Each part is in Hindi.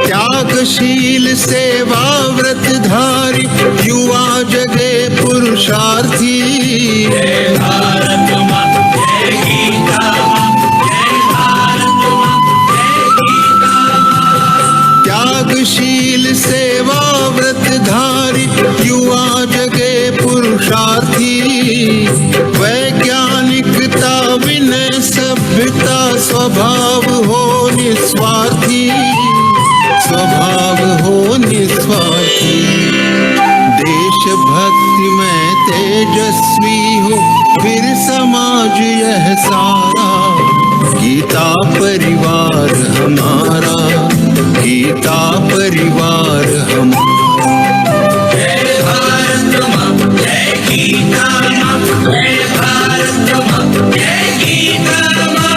त्यागशील सेवा व्रतधारी युवा जगे पुरुषार्थी। जय भारत माँ, जय गीता माँ, जय भारत माँ, जय गीता माँ। त्यागशील सेवा व्रतधारी युवा जगे पुरुषार्थी। वैज्ञानिकता विनय सभ्यता स्वभाव हो निस्वार्थी। स्वभाव हो निस्वार्थी। देशभक्ति में तेजस्वी हो फिर समाज यह सारा। गीता परिवार हमारा, गीता परिवार हमारा। जय भारत माँ, जय गीता माँ, जय भारत माँ, जय गीता माँ।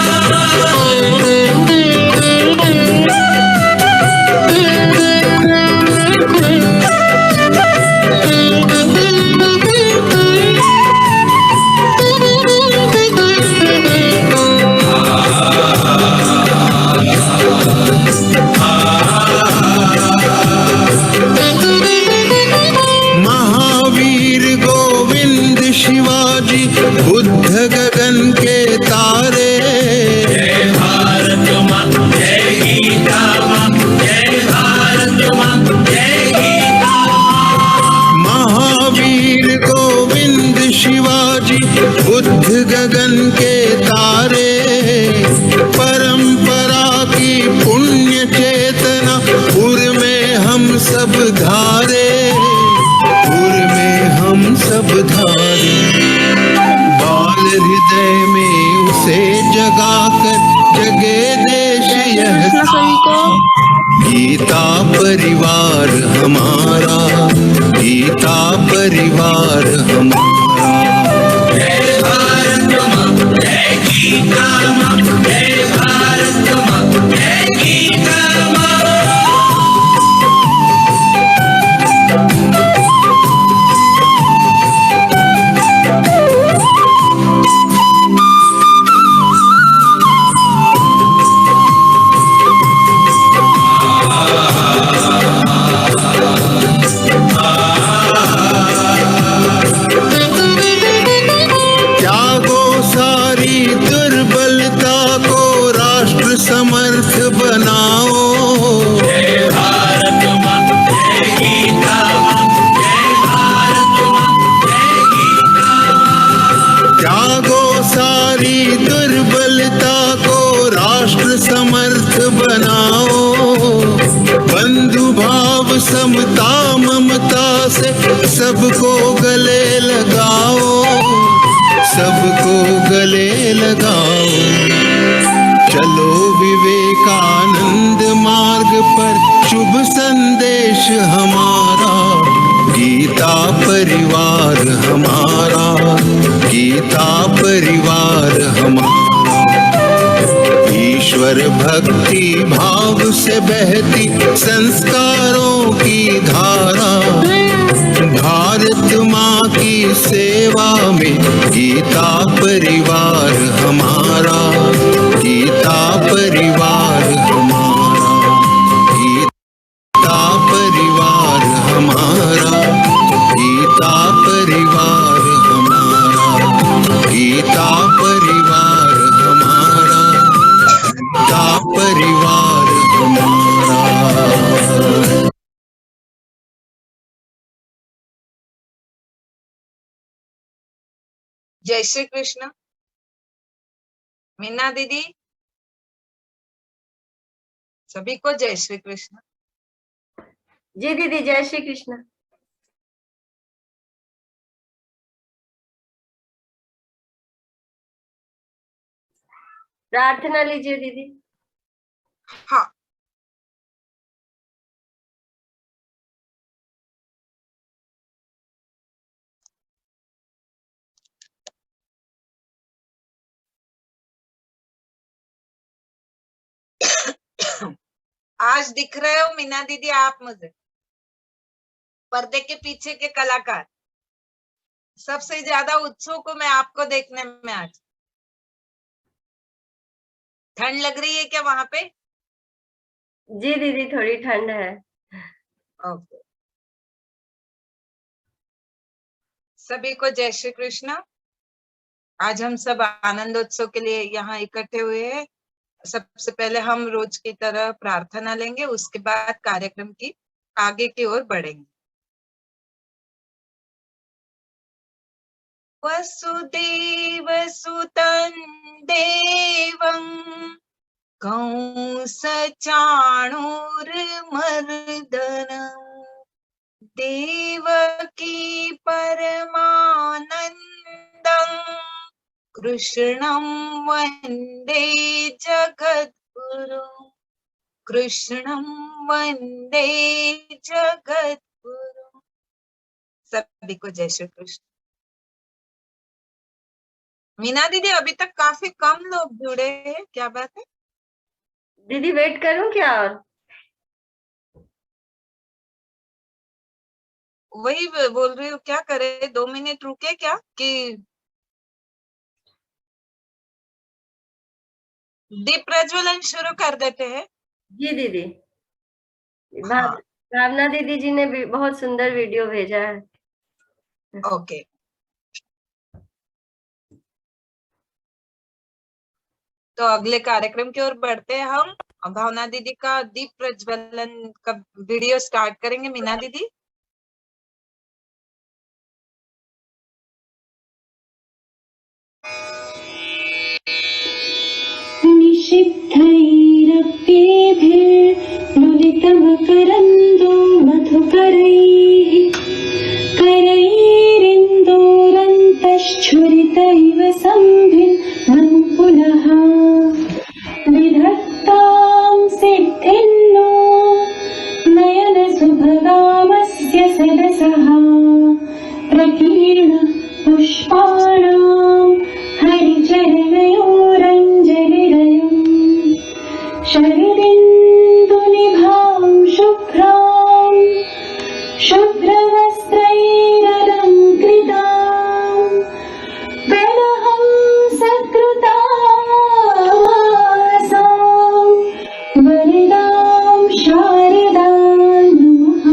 महावीर गोविंद शिवाजी बुद्ध गगन के तारे। जय भारत माँ, जय गीता माँ, जय भारत माँ, जय गीता माँ। महावीर गोविंद शिवाजी बुद्ध गगन के तारे। परंपरा की पुण्य चेतना उर में हम सब धारे। उर में हम सब धारे। बाल हृदय में उसे जगाकर जगे देश यह गीता परिवार हमारा, गीता परिवार हमारा। जय भारत माँ, जय गीता माँ, जय भारत माँ, जय गीता माँ। त्यागो सारी दुर्बलता को राष्ट्र समर्थ बनाओ। जय भारत माँ, जय गीता माँ, जय भारत माँ, जय गीता माँ। त्यागो सारी दुर्बलता को राष्ट्र समर्थ बनाओ। बंधु भाव समता ममता से सबको गले लगाओ। सबको गले लगाओ। चलो विवेकानंद मार्ग पर शुभ संदेश हमारा। गीता परिवार हमारा, गीता परिवार हमारा। ईश्वर भक्ति भाव से बहती संस्कारों की धारा। भारत माँ की सेवा में गीता परिवार हमारा, गीता परिवार हमारा। गीता परिवार हमारा, गीता परिवार हमारा। गीता परिवार हमारा, गीता परिवार हमारा। जय श्री कृष्ण। मीना दीदी, सभी को जय श्री कृष्ण। जी दीदी, जय श्री कृष्ण। प्रार्थना लीजिए दीदी। हाँ। आज दिख रहे हो मीना दीदी आप मुझे, पर्दे के पीछे के कलाकार। सबसे ज्यादा उत्सुक हूँ मैं आपको देखने में आज। ठंड लग रही है क्या वहां पे? जी दीदी, थोड़ी ठंड है। ओके। सभी को जय श्री कृष्ण। आज हम सब आनंदोत्सव के लिए यहाँ इकट्ठे हुए हैं। सबसे पहले हम रोज की तरह प्रार्थना लेंगे, उसके बाद कार्यक्रम की आगे की ओर बढ़ेंगे। वसुदेव सुतं देवं कंस चाणूरमर्दनम् देवकी परमानन्दम् कृष्णं वन्दे जगद्गुरुम् कृष्णं वन्दे जगद्गुरुम्। सभी को जय श्री कृष्ण। मीना दीदी, अभी तक काफी कम लोग जुड़े हैं, क्या बात है? दीदी वेट करूं क्या? और वही बोल रही हूँ, क्या करे, 2 मिनट रुके क्या कि दीप प्रज्वलन शुरू कर देते हैं? जी दीदी, हाँ, भावना दीदी जी ने भी बहुत सुंदर वीडियो भेजा है। ओके। तो अगले कार्यक्रम की ओर बढ़ते हैं हम। भावना दीदी का दीप प्रज्वलन का वीडियो स्टार्ट करेंगे। मीना दीदी, निषिद्धैरप्येभिर्लुलितमकरन्दो मधुकरैः करैरिन्दोरन्तश्छुरितैव सम्भिन्नं पुनः विधत्तां सिद्धिन्नो नयनसुभगामस्य सदसः प्रकीर्ण पुष्पाणां हरिचरणयोरञ्जलिरयम् शरदिन्दुनिभां शुभ्रां शुभ्रवस्त्रैरलङ्कृतां कलहं सत्कृतावासां वरदां शारदां नमः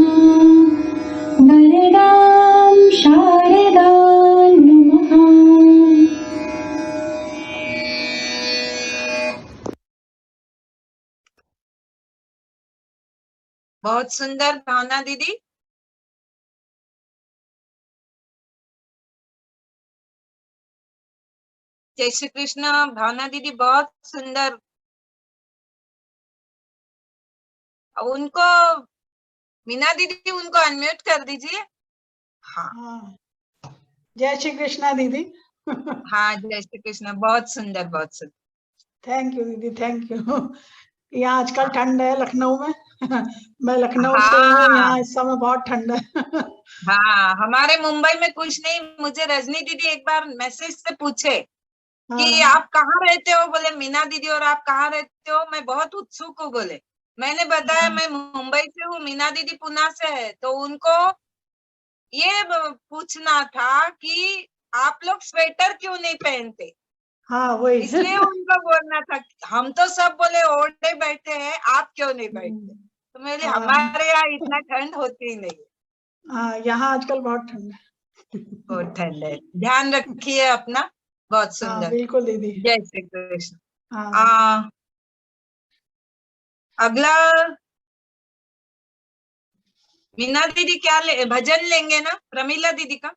वरदां शारदां नमः। बहुत सुंदर भावना दीदी। जय श्री कृष्ण भावना दीदी, बहुत सुंदर। उनको मीना दीदी, उनको अनम्यूट कर दीजिए। हाँ हाँ, जय श्री कृष्णा दीदी। हाँ, जय श्री कृष्ण। बहुत सुंदर, बहुत सुंदर। थैंक यू दीदी, थैंक यू। यहाँ आजकल ठंड है लखनऊ में। मैं लखनऊ से हूँ, हाँ यहाँ इस समय बहुत ठंड है। हाँ, हमारे मुंबई में कुछ नहीं। मुझे रजनी दीदी एक बार मैसेज से पूछे कि हाँ, आप कहाँ रहते हो, बोले मीना दीदी और आप कहाँ रहते हो, मैं बहुत उत्सुक हूँ बोले। मैंने बताया हाँ, मैं मुंबई से हूँ, मीना दीदी पुणे से है। तो उनको ये पूछना था कि आप लोग स्वेटर क्यों नहीं पहनते, हाँ, वही। इसलिए उनको बोलना था। हम तो सब बोले ओढ़े बैठे हैं, आप क्यों नहीं बैठते? तो मेरे हाँ, हमारे यहाँ इतना ठंड होती ही नहीं है। हाँ, यहाँ आजकल बहुत ठंड है। बहुत ठंड है, ध्यान रखिए अपना। बहुत हाँ, सुंदर। बिल्कुल दीदी। जय श्री कृष्ण। हाँ, अगला मीना दीदी क्या भजन लेंगे ना, प्रमीला दीदी का?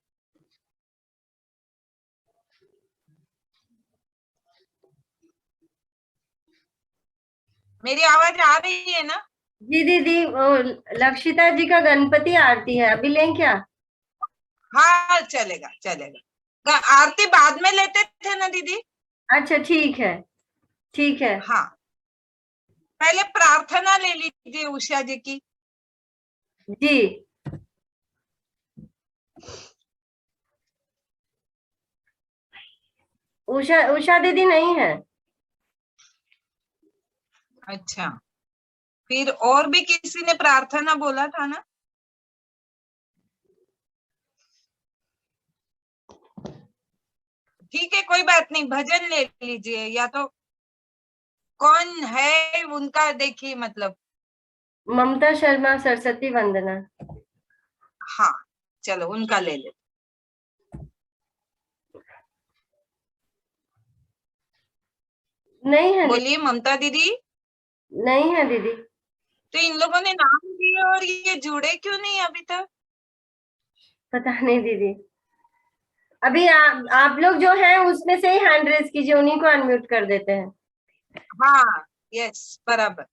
मेरी आवाज आ रही है ना? जी दीदी, वो लक्षिता जी का गणपति आरती है, अभी लें क्या? हाँ, चलेगा चलेगा। आरती बाद में लेते थे ना दीदी? अच्छा ठीक है, ठीक है। हाँ, पहले प्रार्थना ले लीजिए उषा जी की। जी, उषा उषा दीदी नहीं है। अच्छा, फिर और भी किसी ने प्रार्थना बोला था ना? ठीक है, कोई बात नहीं, भजन ले लीजिए, या तो कौन है उनका देखिए, मतलब ममता शर्मा, सरस्वती वंदना। हाँ चलो उनका ले ले। नहीं है बोलिए ममता दीदी। नहीं है दीदी। तो इन लोगों ने नाम दिए और ये जुड़े क्यों नहीं अभी तक? पता नहीं दीदी। अभी आप लोग जो हैं उसमें से ही हैंड रेज कीजिए, उन्हीं को अनम्यूट कर देते हैं। हाँ यस बराबर।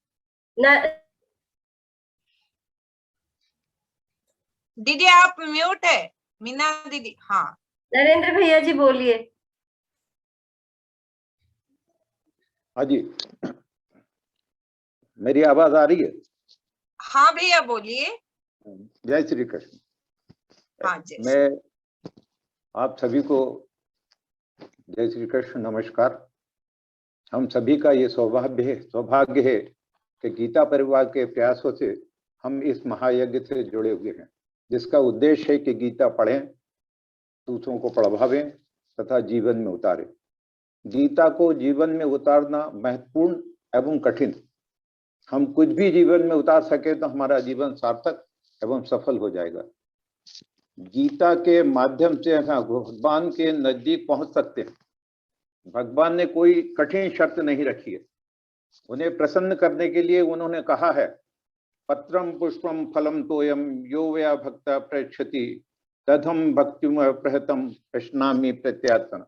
न, दीदी आप म्यूट है, मीना दीदी। हाँ नरेंद्र भैया जी बोलिए। हाँ जी, मेरी आवाज आ रही है? हाँ भैया बोलिए। जय श्री कृष्ण। हाँ जय श्री- मैं आप सभी को जय श्री कृष्ण, नमस्कार। हम सभी का ये सौभाग्य है कि गीता परिवार के प्रयासों से हम इस महायज्ञ से जुड़े हुए हैं, जिसका उद्देश्य है कि गीता पढ़ें, दूसरों को प्रभावें तथा जीवन में उतारें। गीता को जीवन में उतारना महत्वपूर्ण एवं कठिन। हम कुछ भी जीवन में उतार सके तो हमारा जीवन सार्थक एवं सफल हो जाएगा। गीता के माध्यम से हम भगवान के नजदीक पहुंच सकते हैं। भगवान ने कोई कठिन शर्त नहीं रखी है। उन्हें प्रसन्न करने के लिए उन्होंने कहा है, पत्रम पुष्पम फलम तोयम यो वया भक्त प्रयच्छति तदहम भक्तिम प्रहतम प्रश्नामि प्रत्यात्मना।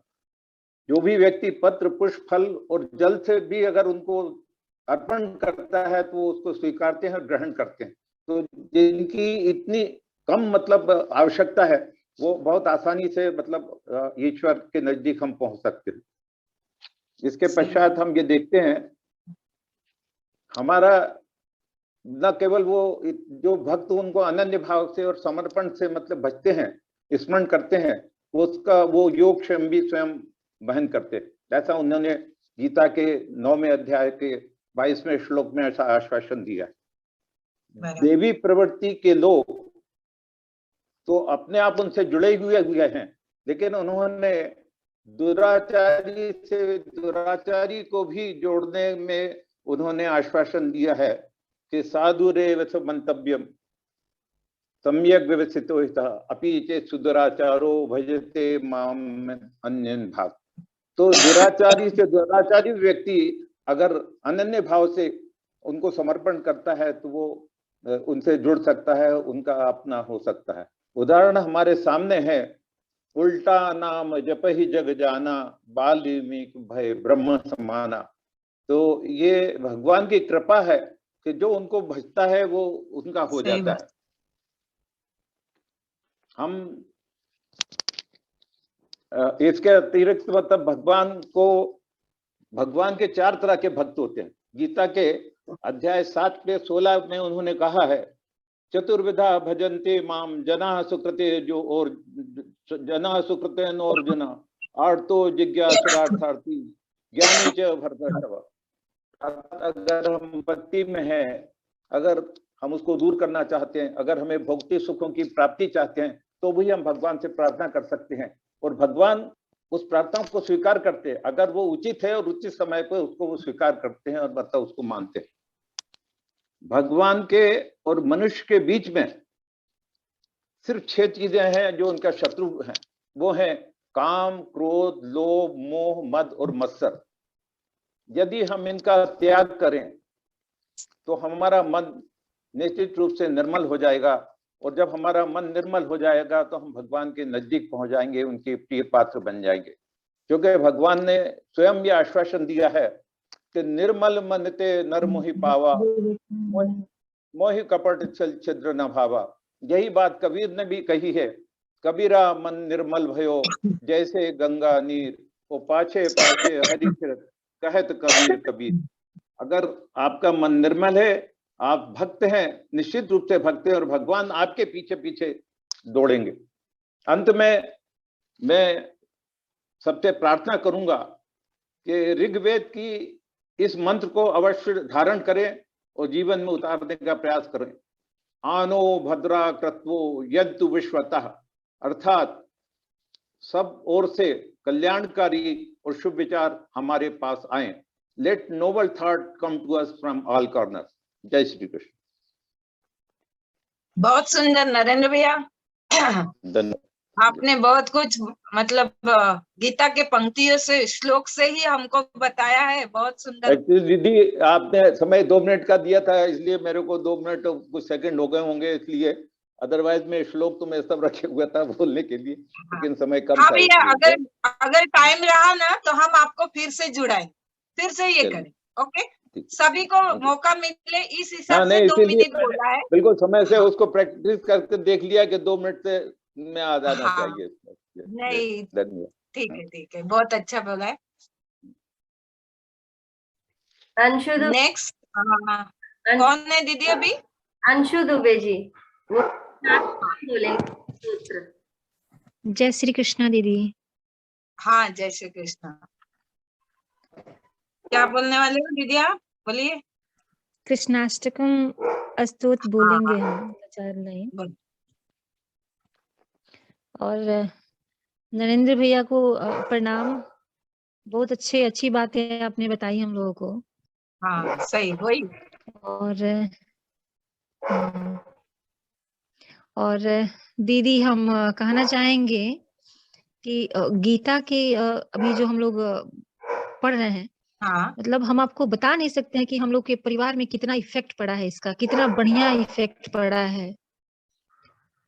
जो भी व्यक्ति पत्र पुष्प फल और जल से भी अगर उनको अर्पण करता है तो वो उसको स्वीकारते हैं और ग्रहण करते हैं। तो जिनकी इतनी कम मतलब आवश्यकता है, वो बहुत आसानी से मतलब ईश्वर के नजदीक हम पहुंच सकते हैं। इसके पश्चात हम ये देखते हैं, हमारा न केवल वो जो भक्त उनको अनन्य भाव से और समर्पण से मतलब भजते हैं, स्मरण करते हैं, उसका वो योग स्वयं भी स्वयं वहन करते हैं। ऐसा उन्होंने गीता के 9वें अध्याय के 22वें श्लोक में ऐसा आश्वासन दिया। देवी प्रवृत्ति के लोग तो अपने आप उनसे जुड़े हुए हैं, लेकिन उन्होंने दुराचारी से दुराचारी को भी जोड़ने में उन्होंने आश्वासन दिया है कि साधुरेव मंतव्यम सम्यक व्यवस्थितो अपि चेत् सुदुराचारो भजते माम अन्यन भाग। तो दुराचारी से दुराचारी व्यक्ति अगर अनन्य भाव से उनको समर्पण करता है तो वो उनसे जुड़ सकता है, उनका अपना हो सकता है। उदाहरण हमारे सामने है, उल्टा नाम जप ही जग जाना, बाल्मीकि भय ब्रह्म समाना। तो ये भगवान की कृपा है कि जो उनको भजता है वो उनका हो जाता है। हम इसके अतिरिक्त मतलब भगवान के 4 तरह के भक्त होते हैं। गीता के अध्याय 7 पे 16 में उन्होंने कहा है, चतुर्विधा भजन्ते माम जना सुकृते जो और जना सुकृते अर्जुन आर्तो जिज्ञासुरार्थार्थी ज्ञानी च भरतर्षभ। अगर हम विपत्ति में है, अगर हम उसको दूर करना चाहते हैं, अगर हमें भौतिक सुखों की प्राप्ति चाहते हैं, तो भी हम भगवान से प्रार्थना कर सकते हैं और भगवान उस प्रार्थना को स्वीकार करते हैं। अगर वो उचित है और उचित समय पर उसको वो स्वीकार करते हैं और मतलब उसको मानते हैं। भगवान के और मनुष्य के बीच में सिर्फ 6 चीजें हैं जो उनका शत्रु हैं। वो है काम, क्रोध, लोभ, मोह, मद और मत्सर। यदि हम इनका त्याग करें तो हमारा मन निश्चित रूप से निर्मल हो जाएगा, और जब हमारा मन निर्मल हो जाएगा तो हम भगवान के नजदीक पहुंच जाएंगे, उनके प्रिय पात्र बन जाएंगे। क्योंकि भगवान ने स्वयं ये आश्वासन दिया है कि निर्मल मन ते नर मोहि पावा, मोहि कपट छल छिद्र न भावा। यही बात कबीर ने भी कही है, कबीरा मन निर्मल भयो जैसे गंगा नीर, वो पाछे पाछे हरि फिरत कहत कबीर कबीर। अगर आपका मन निर्मल है, आप भक्त हैं, निश्चित रूप से भक्त हैं, और भगवान आपके पीछे पीछे दौड़ेंगे। अंत में मैं सबसे प्रार्थना करूंगा कि ऋग्वेद की इस मंत्र को अवश्य धारण करें और जीवन में उतारने का प्रयास करें। आनो भद्रा कृत्वो यद्दु विश्वतः, अर्थात सब ओर से कल्याणकारी और शुभ विचार हमारे पास आए। Let noble thought come to us from all corners. जय श्री कृष्ण। बहुत सुंदर नरेंद्र भैया। धन्यवाद। आपने बहुत कुछ मतलब गीता के पंक्तियों से, श्लोक से ही हमको बताया है। बहुत सुंदर। एक्चुअली दीदी आपने समय 2 मिनट का दिया था, इसलिए मेरे को 2 मिनट और कुछ सेकंड हो गए होंगे, इसलिए अदरवाइज में श्लोक तो मैं सब रखे हुआ था बोलने के लिए, लेकिन समय कम हाँ था भैया, इसलिए। अगर टाइम रहा ना तो हम आपको फिर से जुड़ाएं, फिर से ये चलिए, करें। ओके, ठीक। सभी को ओके। मौका मिले इस हाँ हिसाब से नहीं, 2 इसीलिए मिनट मैंने बोला है। बिल्कुल समय से उसको प्रैक्टिस करके देख लिया कि 2 मिनट से में आ जाना हाँ, चाहिए। नहीं धन्यवाद। ठीक है, बहुत अच्छा बोला है। अंशु दुबे, नेक्स्ट कौन है दीदी अभी? अंशु दुबे जी, वो बोलेंगे सूत्र। जय श्री कृष्णा दीदी। हाँ, जय श्री कृष्ण। क्या बोलने वाले हो दीदी आप? बोलिए। कृष्णाष्टकम स्तोत्र बोलेंगे हम 4 लाइन। बोल। और नरेंद्र भैया को प्रणाम। बहुत अच्छी बातें आपने बताई हम लोगों को। हाँ सही, वही। और और दीदी हम कहना चाहेंगे कि गीता के अभी जो हम लोग पढ़ रहे हैं, हाँ, मतलब हम आपको बता नहीं सकते हैं कि हम लोग के परिवार में कितना इफेक्ट पड़ा है इसका, कितना बढ़िया इफेक्ट पड़ा है।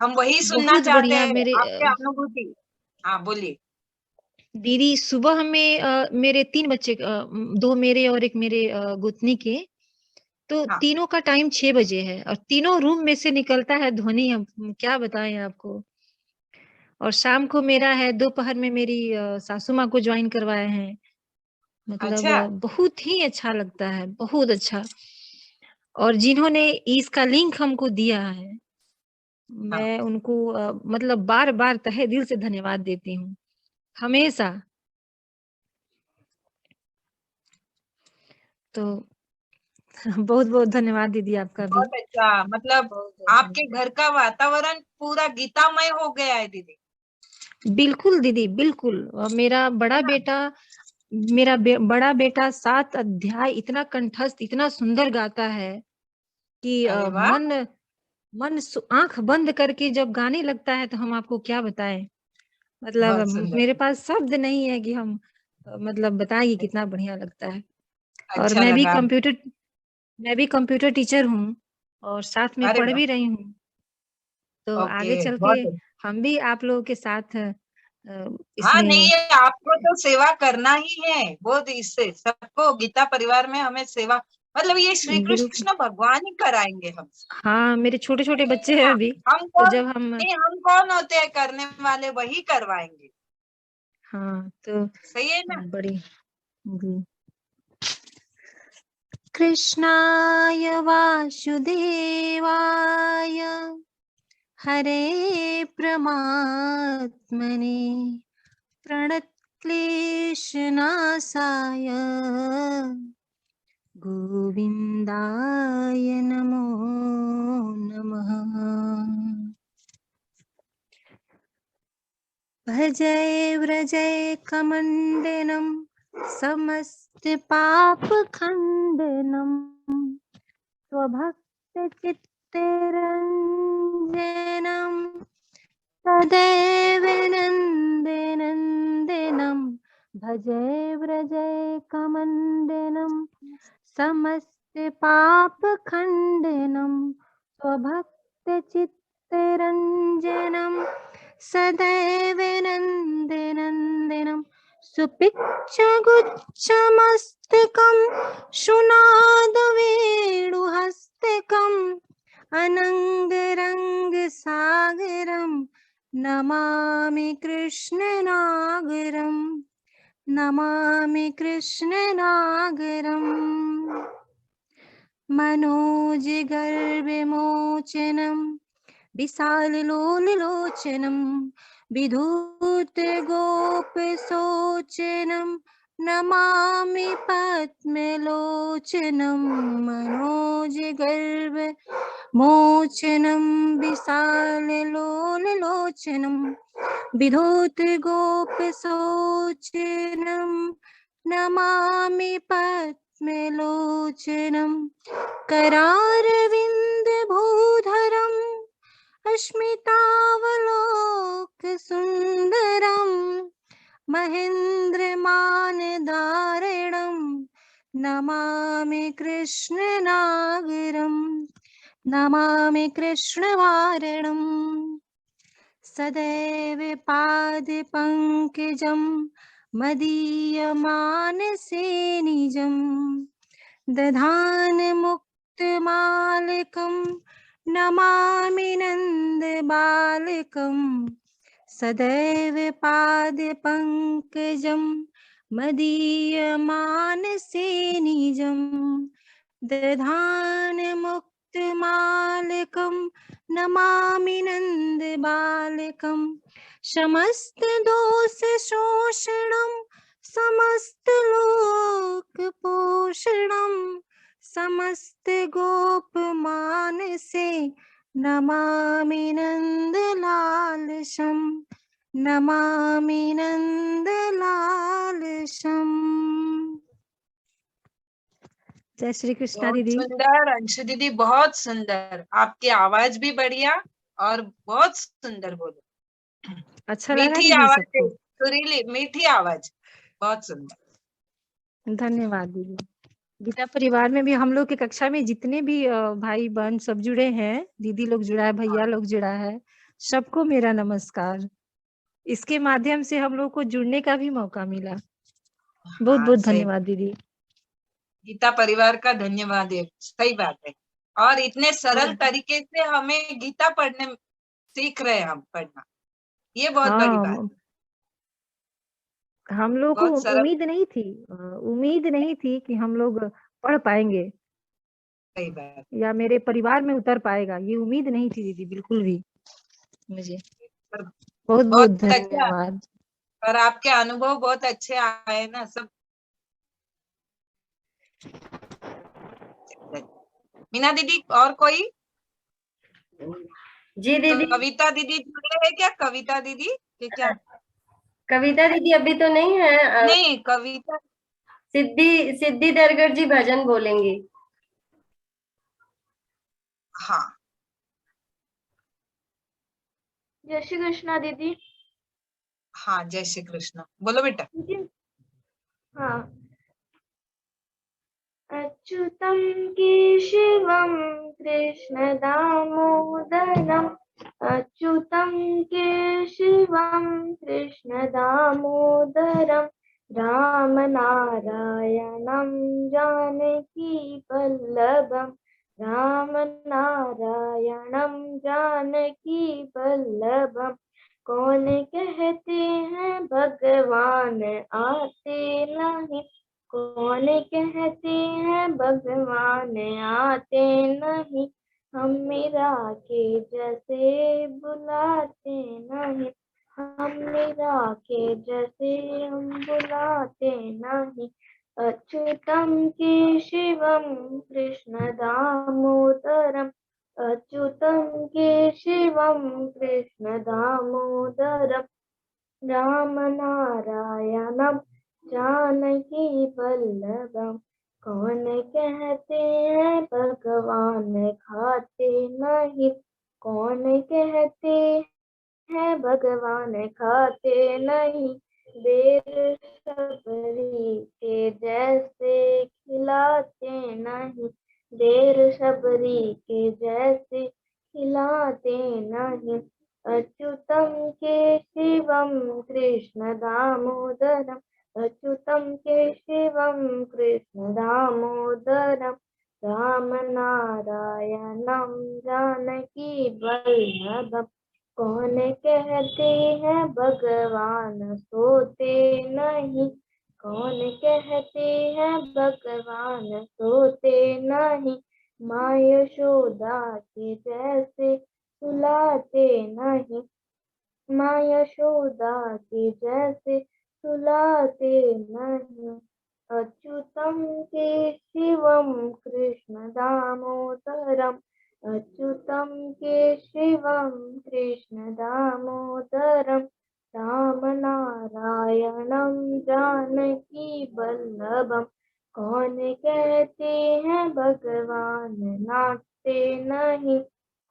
हम वही सुनना बहुत चाहते बढ़िया। हैं, मेरे आपके अनुभूति। हाँ बोलिए। दीदी सुबह हमें मेरे 3 बच्चे 2 मेरे और 1 मेरे गुतनी के, तो हाँ। तीनों का टाइम 6 बजे है और तीनों रूम में से निकलता है ध्वनि। हम क्या बताएं आपको। और शाम को मेरा है, दोपहर में मेरी सासू माँ को ज्वाइन करवाए हैं। मतलब अच्छा। बहुत ही अच्छा लगता है, बहुत अच्छा। और जिन्होंने इसका लिंक हमको दिया है, मैं उनको मतलब बार बार तहे दिल से धन्यवाद देती हूँ, हमेशा। तो बहुत बहुत धन्यवाद दीदी आपका भी। बहुत अच्छा, मतलब बहुत बहुत आपके घर का वातावरण पूरा गीतामय हो गया है दीदी। बिल्कुल दीदी, बिल्कुल। और मेरा बड़ा बेटा, बड़ा बेटा 7 अध्याय इतना कंठस्थ, इतना सुंदर गाता है कि अरे वाह। आंख बंद करके जब गाने लगता है तो हम आपको क्या बताएं। मतलब बहुत सुंदर। मेरे पास शब्द नहीं है कि हम मतलब बताएं कि कितना बढ़िया लगता है। और अच्छा लगा। मैं भी कंप्यूटर टीचर हूँ और साथ में अरे पढ़ वाह। भी रही हूँ। तो ओके, आगे चल के बहुत अच्छा। हम भी आप लोगों के साथ हाँ नहीं, इसमें। ये आपको तो सेवा करना ही है। बहुत, इससे सबको गीता परिवार में हमें सेवा, मतलब ये श्री बिल्कुल। कृष्ण भगवान ही कराएंगे हम। हाँ, मेरे छोटे छोटे बच्चे हैं हाँ, अभी, हम तो कौन जब हम नहीं, हम कौन होते हैं करने वाले, वही करवाएंगे। हाँ तो सही है ना? बड़ी जी। कृष्णाय वासुदेवाय हरे प्रमात्मने प्रणतक्लेशनाशाय गोविन्दाय नमो नमः। भजय व्रजय कमण्डनं समस्तपापखण्डनं स्वभक्तचित्तरञ्जनं सदैव नन्दनन्दनं। भजय व्रजय कमण्डनं समस्तपापखण्डनं स्वभक्तचित्तरञ्जनं सदैव नन्दनन्दनं। सुपिच्छगुच्छमस्तकं शुनादवेणुहस्तकम् अनङ्गरङ्गसागरं नमामि कृष्णनागरम्, नमामि कृष्णनागरम्। मनोजगर्विमोचनं विशाललोललोचनं विधूतगोपशोचनं नमामि पद्मलोचनं। मनोजगर्विमोचनं मोचनं विशाललोललोचनं विधौतगोपशोचनं नमामि पद्मलोचनं करारविन्दभूधरम् अस्मितावलोकसुन्दरं महेन्द्रमानदारणं नमामि कृष्णनागरं नमामि कृष्णवारणं सदैव पादपङ्कजं मदीयमानसे निजं दधानमुक्तमालकं नमामि नन्दबालकं सदैव पादपङ्कजं मदीयमानसे निजं दधानमुक्तमालकं नमामि नन्दबालकं समस्तदोषशोषणं समस्तलोकपोषणं समस्तगोपमानसे नमामि नन्दलालशं नमामि नन्दलालशम्। जय श्री कृष्णा बहुत दीदी। सुंदर अंशु दीदी, बहुत सुंदर। आपकी आवाज भी बढ़िया और बहुत सुंदर बोलो। अच्छा लगा मीठी दीदी आवाज है, सबको? सुरीली मीठी आवाज, बहुत सुंदर। धन्यवाद दीदी। गीता परिवार में भी हम लोग की कक्षा में जितने भी भाई बहन सब जुड़े हैं, दीदी लोग जुड़ा है, भैया लोग जुड़ा है, सबको मेरा नमस्कार। इसके माध्यम से हम लोग को जुड़ने का भी मौका मिला। बहुत बहुत सही। धन्यवाद दीदी। गीता परिवार का धन्यवाद है, सही बात है। और इतने सरल तरीके से हमें गीता पढ़ने सीख रहे हैं हम पढ़ना, ये बहुत बड़ी बात। हाँ, हम लोग को बहुत सरल, उम्मीद नहीं थी कि हम लोग पढ़ पाएंगे सही बात। या मेरे परिवार में उतर पाएगा, ये उम्मीद नहीं थी दीदी बिल्कुल भी मुझे। बहुत बहुत बहुत अच्छा, धन्यवाद। और आपके अनुभव बहुत अच्छे आए ना सब। मीना दीदी, और कोई? जी दीदी। कविता दीदी जुड़े हैं क्या? कविता दीदी कि क्या? कविता दीदी अभी तो नहीं है। नहीं, कविता सिद्धि दरगढ़ जी भजन बोलेंगी। हाँ। जय श्री कृष्णा दीदी। हाँ, जय श्री कृष्ण, बोलो बेटा। हाँ। अच्युतं केशवं कृष्ण दामोदरम् अच्युतं केशवं कृष्ण दामोदरम् रामनारायणं जानकी वल्लभम् रामनारायणं जानकी वल्लभम् कौन कहते हैं भगवान आते नहीं कौन कहते हैं भगवान आते नहीं हम मीरा के जैसे बुलाते नहीं हम मीरा के जैसे हम बुलाते नहीं अच्युतं केशवं कृष्ण दामोदरम् अच्युतं केशवं कृष्ण दामोदरम् रामनारायणं जानकी वल्लभम् कौन कहते हैं भगवान खाते नहीं कौन कहते हैं भगवान खाते नहीं देर सबरी के जैसे खिलाते नहीं देर सबरी के जैसे खिलाते नहीं अच्युतं केशवं कृष्ण दामोदरम् अच्युतं केशवं कृष्ण दामोदरम् रामनारायणं जानकी वल्लभम् कौन कहते हैं भगवान सोते नहीं कौन कहते हैं भगवान सोते नहीं माँ यशोदा के जैसे सुलाते नहीं माँ यशोदा के जैसे सुलाते नहीं अच्युतं केशवं कृष्ण दामोदरम् अच्युतं केशवं कृष्णदामोदरं रामनारायणं जानकीवल्लभं कौन कहते हैं भगवान नाचते नहीं,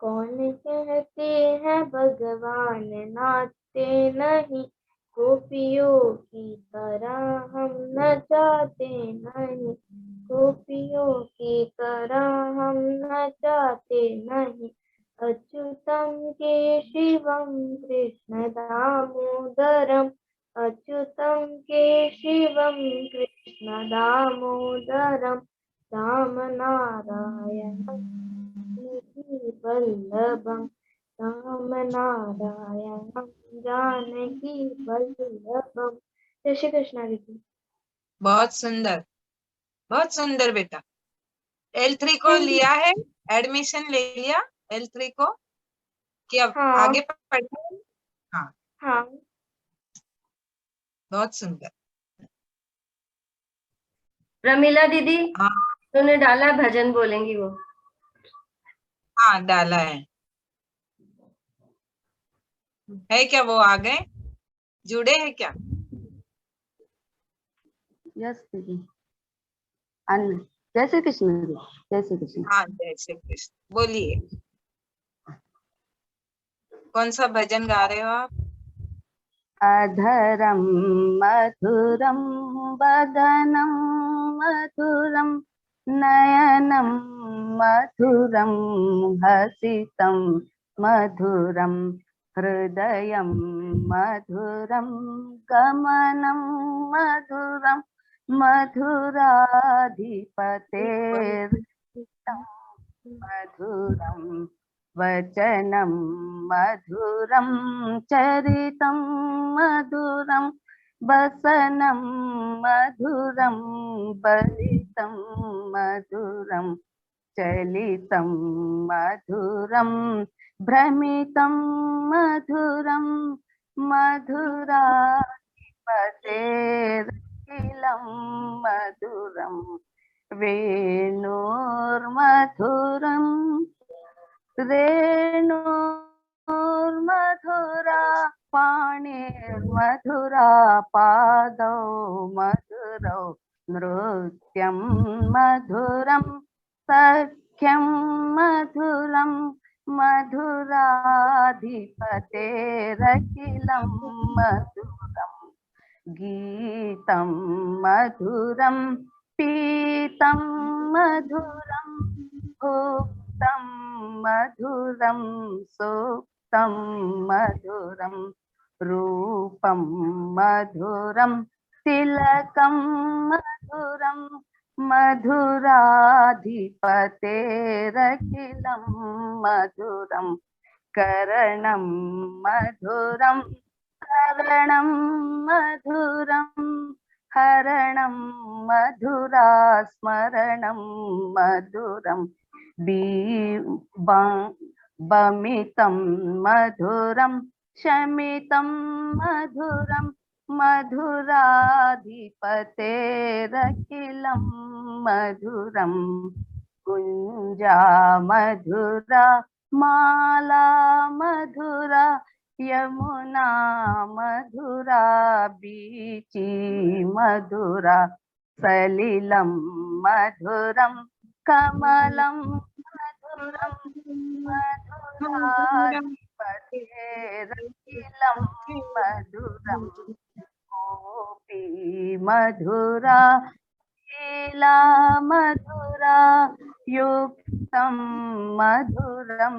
कौन कहते हैं भगवान नाचते नहीं, गोपियों की तरह हम नचाते नहीं, गोपियों की तरह हम नचाते नहीं, अच्युतं केशवं कृष्ण दामोदरम, अच्युतं केशवं कृष्ण दामोदरम रामनारायणं वल्लभं रामनारायणं जानकी वल्लभम। जय श्री कृष्ण दीदी। बहुत सुंदर बेटा। L3 को लिया है, एडमिशन ले लिया L3 को कि अब हाँ। आगे पढ़ना है? हाँ, हाँ बहुत सुंदर। प्रमिला दीदी हाँ उन्होंने डाला भजन बोलेंगी वो। हाँ, डाला है क्या? वो आ गए, जुड़े हैं क्या? यस दीदी। अन्य जय श्री कृष्ण दीदी। जय श्री कृष्ण। हाँ, जय श्री कृष्ण। बोलिए, कौन सा भजन गा रहे हो आप? अधरम मधुरम वदनम मधुरम नयनम मधुरम हसितम मधुरम हृदयम मधुरम गमनम मधुरम मधुराधिपतेर्हितं मधुरम वचनं मधुरं चरितं मधुरं वसनं मधुरं बलितं मधुरं चलितं मधुरं भ्रमितं मधुरं मधुराधिपतेर्किलं मधुरं वेणोर्मधुरं रेणुर्मधुरा पाणिर्मधुरा पादौ मधुरौ नृत्यं मधुरं सख्यं मधुरं मधुराधिपतेरखिलं मधुरं गीतं मधुरं पीतं मधुरं भुक्तं मधुरं सूक्तं मधुरं रूपं मधुरं तिलकं मधुरं मधुराधिपतेरखिलं मधुरं करणं मधुरं हरणं मधुरं हरणं मधुरा स्मरणं मधुरं बमितं मधुरं शमितं मधुरं मधुराधिपतेरखिलं मधुरं कुञ्जा मधुरा माला मधुरा यमुना मधुरा बीची मधुरा सलिलं मधुरं कमलं मधुरं मधुराधिपतेरखिलं मधुरं गोपी मधुरा लीला मधुरा युक्तं मधुरं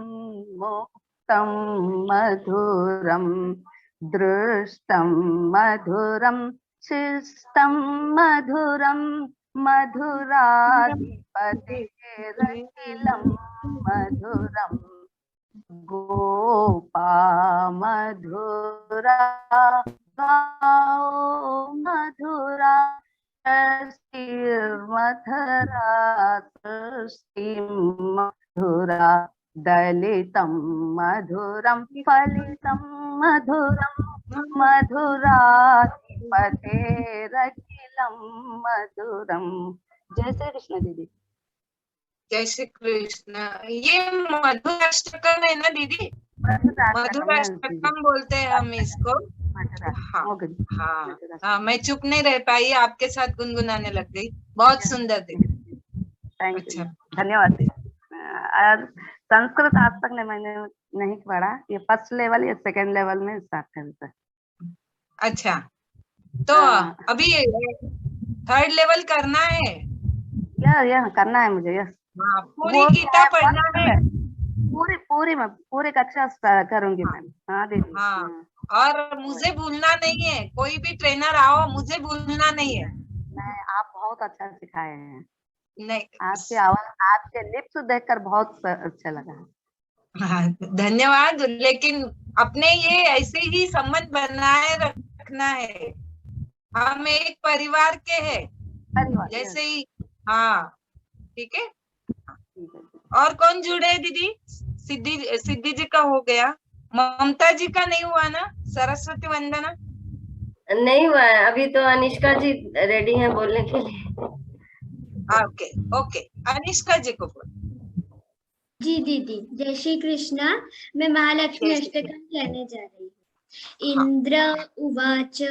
मुक्तं मधुरं दृष्टं मधुरं शिष्टं मधुरं मधुराधिपतेरखिलं मधुरं गोपा मधुरा गाओ मधुरा मधुरा सृष्टिं मधुरा दलितं मधुरं फलितं मधुरं मधुराधिपतेरखिलं मधुरं। जय श्री कृष्ण दीदी। जय श्री कृष्ण। ये मधुराष्टकम है ना दीदी? मधुराष्टकम बोलते हैं हम इसको। हाँ ओके हाँ हाँ, मैं चुप नहीं रह पाई, आपके साथ गुनगुनाने लग गई। बहुत सुंदर दीदी। थैंक अच्छा। यू, धन्यवाद दीदी। और संस्कृत आज तक मैंने नहीं पढ़ा, ये फर्स्ट लेवल या सेकंड लेवल में स्टार्ट करता है। अच्छा, तो हाँ। अभी 3rd लेवल करना है। यह करना है मुझे, यस। हाँ, पूरी वो गीता पढ़ना है। पूरी कक्षा करूंगी हाँ, मैम। हाँ दीदी। हाँ, और मुझे भूलना नहीं है, कोई भी ट्रेनर आओ मुझे भूलना नहीं है। नहीं, आप बहुत अच्छा सिखाए हैं। नहीं, आपकी आवाज, आपके लिप्स देखकर बहुत अच्छा लगा। हाँ, धन्यवाद। लेकिन अपने ये ऐसे ही संबंध बनाए रखना है। हम एक परिवार के हैं, धन्यवाद। जैसे ही। हाँ, ठीक है। ठीक है। और कौन जुड़े हैं दीदी? सिद्धि जी का हो गया, ममता जी का नहीं हुआ ना? सरस्वती वंदना नहीं हुआ है अभी, तो अनिष्का जी रेडी हैं बोलने के लिए। ओके ओके, अनिष्का जी को बोल। जी दीदी, जय श्री कृष्णा। मैं महालक्ष्मी जय श्री अष्टकम कहने जा रही हूँ। हाँ। इन्द्र उवाच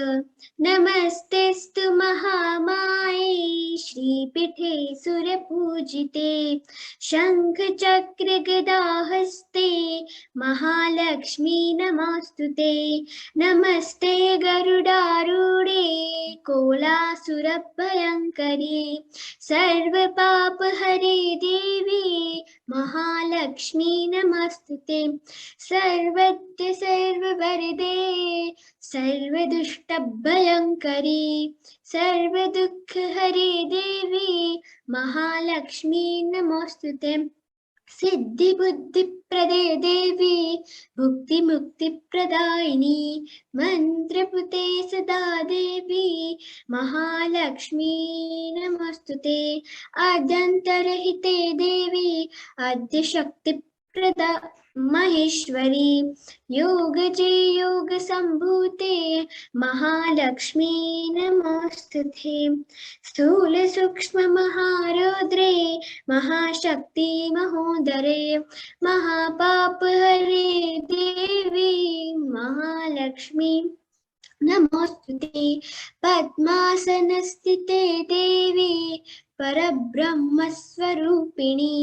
नमस्तेस्तु महामाये श्रीपीठे सुरपूजिते शङ्खचक्र गदाहस्ते महालक्ष्मी नमोऽस्तुते। नमस्ते गरुडारूढे कोलासुरभयङ्करी सर्वपापहरे देवी महालक्ष्मी नमोऽस्तुते। सर्वत्र सर्ववरदे सर्वदुष्टभयङ्करी सर्वदुःखहरे देवी महालक्ष्मी नमोऽस्तुते। सिद्धिबुद्धिप्रदे देवी भुक्तिमुक्तिप्रदायिनी मन्त्रपुते सदा देवी महालक्ष्मी नमोऽस्तुते। आद्यन्तरहिते देवी आद्यशक्तिप्रदा महेश्वरी योगजे योगसम्भूते महालक्ष्मी नमोऽस्तुते। स्थूलसूक्ष्ममहारौद्रे महाशक्ति महोदरे महापापहरे देवी महालक्ष्मी नमोऽस्तुते। पद्मासनस्थिते देवी परब्रह्मस्वरूपिणी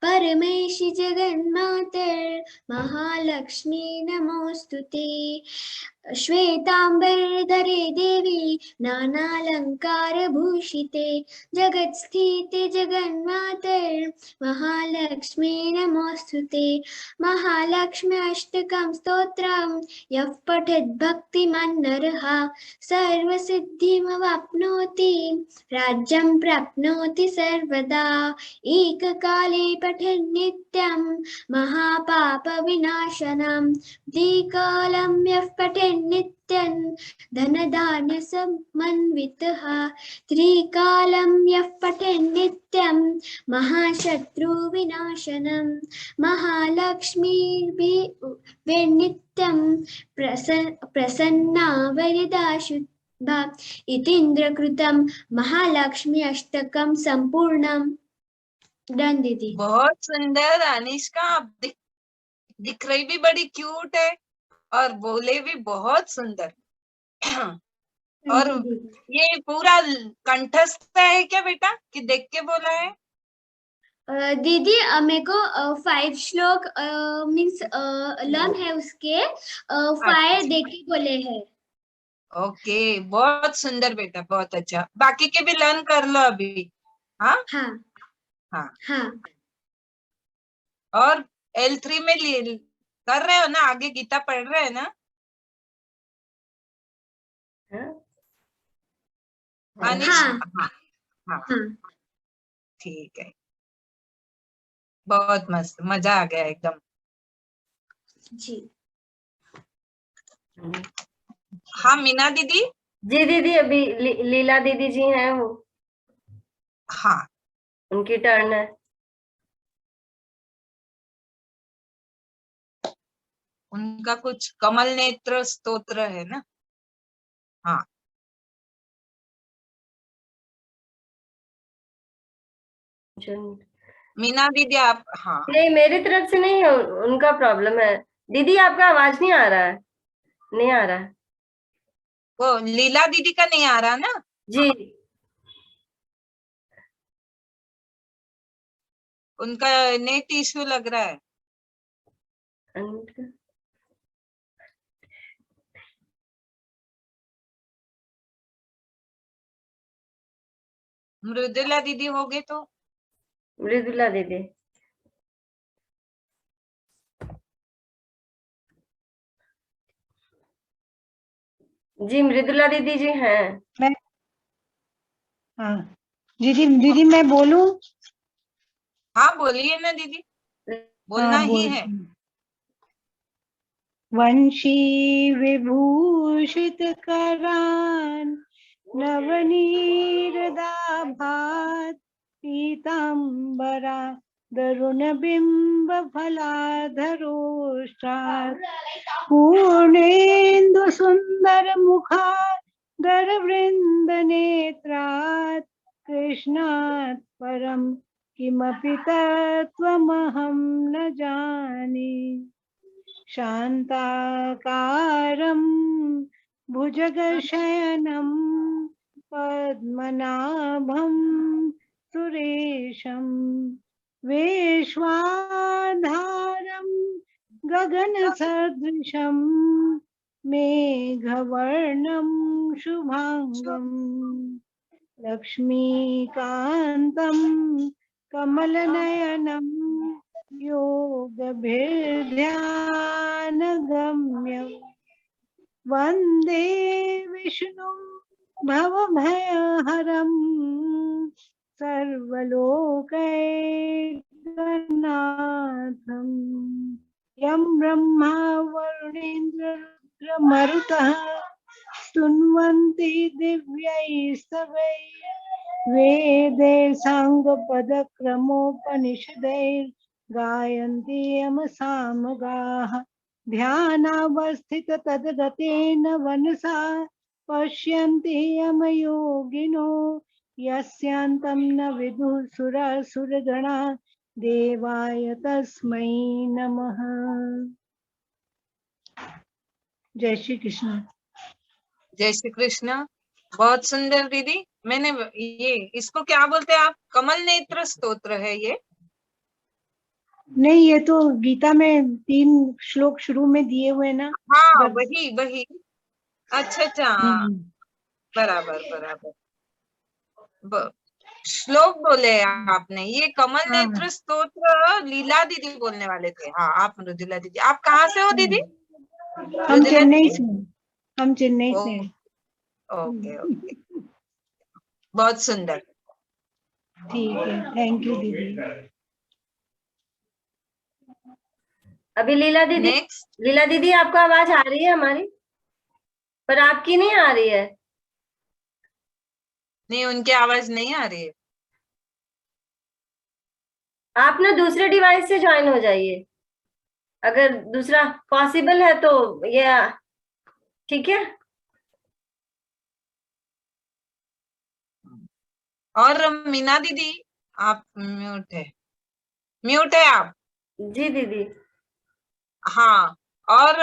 परमेशि जगन्मातर महालक्ष्मी नमोऽस्तुते। श्वेतांबरधरे देवी नानालंकारभूषिते जगत्स्थिते जगन्मातर महालक्ष्मी नमोऽस्तुते। महालक्ष्मी अष्टकं स्तोत्रं यः पठेत् भक्तिमान् नरः सर्वसिद्धिमवाप्नोति राज्यं प्राप्नोति सर्वदा। एककाले पठेन् नित्यं महापापविनाशनं द्विकालं यः पठेन् नित्यं धनधान्यसमन्वितः त्रिकालं यः पठेन् नित्यं महाशत्रुविनाशनं महालक्ष्मीर्नित्यं प्रसन्ना वरदा शुद्धा। इतीन्द्रकृतं महालक्ष्मी अष्टकं संपूर्णम्। डन दीदी। बहुत सुंदर अनिष्का, आप दिख रही भी बड़ी क्यूट है और बोले भी बहुत सुंदर। और ये पूरा कंठस्थ है क्या बेटा, कि देख के बोला है? दीदी मेरे को 5 श्लोक मीन्स लर्न है उसके 5 देख के बोले हैं। ओके, बहुत सुंदर बेटा, बहुत अच्छा। बाकी के भी लर्न कर लो अभी। हाँ हाँ हाँ हाँ। और L3 में कर रहे हो ना, आगे गीता पढ़ रहे हैं ना? अनिश हाँ हाँ हाँ हाँ। ठीक है, बहुत मस्त, मजा आ गया एकदम। जी हाँ मीना दीदी। जी दीदी, अभी लीला दीदी जी हैं वो, हाँ उनकी टर्न है। उनका कुछ कमल नेत्र स्तोत्र है ना? हाँ मीना दीदी आप, हाँ नहीं, मेरी तरफ से नहीं है, उनका प्रॉब्लम है। दीदी आपका आवाज नहीं आ रहा है, नहीं आ रहा है। वो लीला दीदी का नहीं आ रहा ना? जी, उनका नेट इश्यू लग रहा है। मृदुला दीदी हो गए तो? मृदुला दीदी, जी मृदुला दीदी जी हैं। मैं, हाँ दीदी, दीदी मैं बोलूं? हाँ बोलिए ना दीदी, बोलना हाँ ही बोल। है। वंशी विभूषित करान नवनीरदाभात पीतांबरा दरुणबिंब फलाधरोष्टात् पूर्णेन्दु सुंदर मुखादर वृंद नेत्रात् कृष्णात् परम किमपि तत्त्वमहं न जाने। शान्ताकारं भुजगशयनं पद्मनाभं सुरेशं विश्वाधारं गगनसदृशं मेघवर्णं शुभांगं लक्ष्मीकान्तं कमलनयनं योगभिर्ध्यानगम्यं वन्दे विष्णु भवभयहरं सर्वलोकैकनाथं यं ब्रह्मा वरुणेन्द्ररुद्रमरुतः स्तुन्वन्ति दिव्यैस्तवैः वेदे साङ्गपदक्रमोपनिषदैर्गायन्ति यमसामगाः ध्यानावस्थिततद्गतेन मनसा पश्यन्ति यमयोगिनो यस्यान्तं न विदुः सुरसुरगणा देवाय तस्मै नमः। जय श्री कृष्ण। जय श्री कृष्ण। बहुत सुंदर दीदी। मैंने ये, इसको क्या बोलते हैं आप? कमल नेत्र स्तोत्र है ये? नहीं, ये तो गीता में 3 श्लोक शुरू में दिए हुए ना। हाँ वही वही। अच्छा अच्छा, हाँ, बराबर बराबर। श्लोक बोले आपने, ये कमल नेत्र स्तोत्र लीला दीदी बोलने वाले थे। हाँ, आप मृदुला दीदी। आप कहाँ से हो दीदी? हम चेन्नई से, हम चेन्नई से। ओके ओके, बहुत सुंदर। ठीक है, थैंक यू दीदी। अभी लीला दीदी, नेक्स्ट। लीला दीदी आपको आवाज आ रही है हमारी, पर आपकी नहीं आ रही है। नहीं, उनकी आवाज नहीं आ रही है। आप ना दूसरे डिवाइस से ज्वाइन हो जाइए, अगर दूसरा पॉसिबल है तो। ये ठीक है। और मीना दीदी आप म्यूट है, म्यूट है आप। जी दीदी। हाँ, और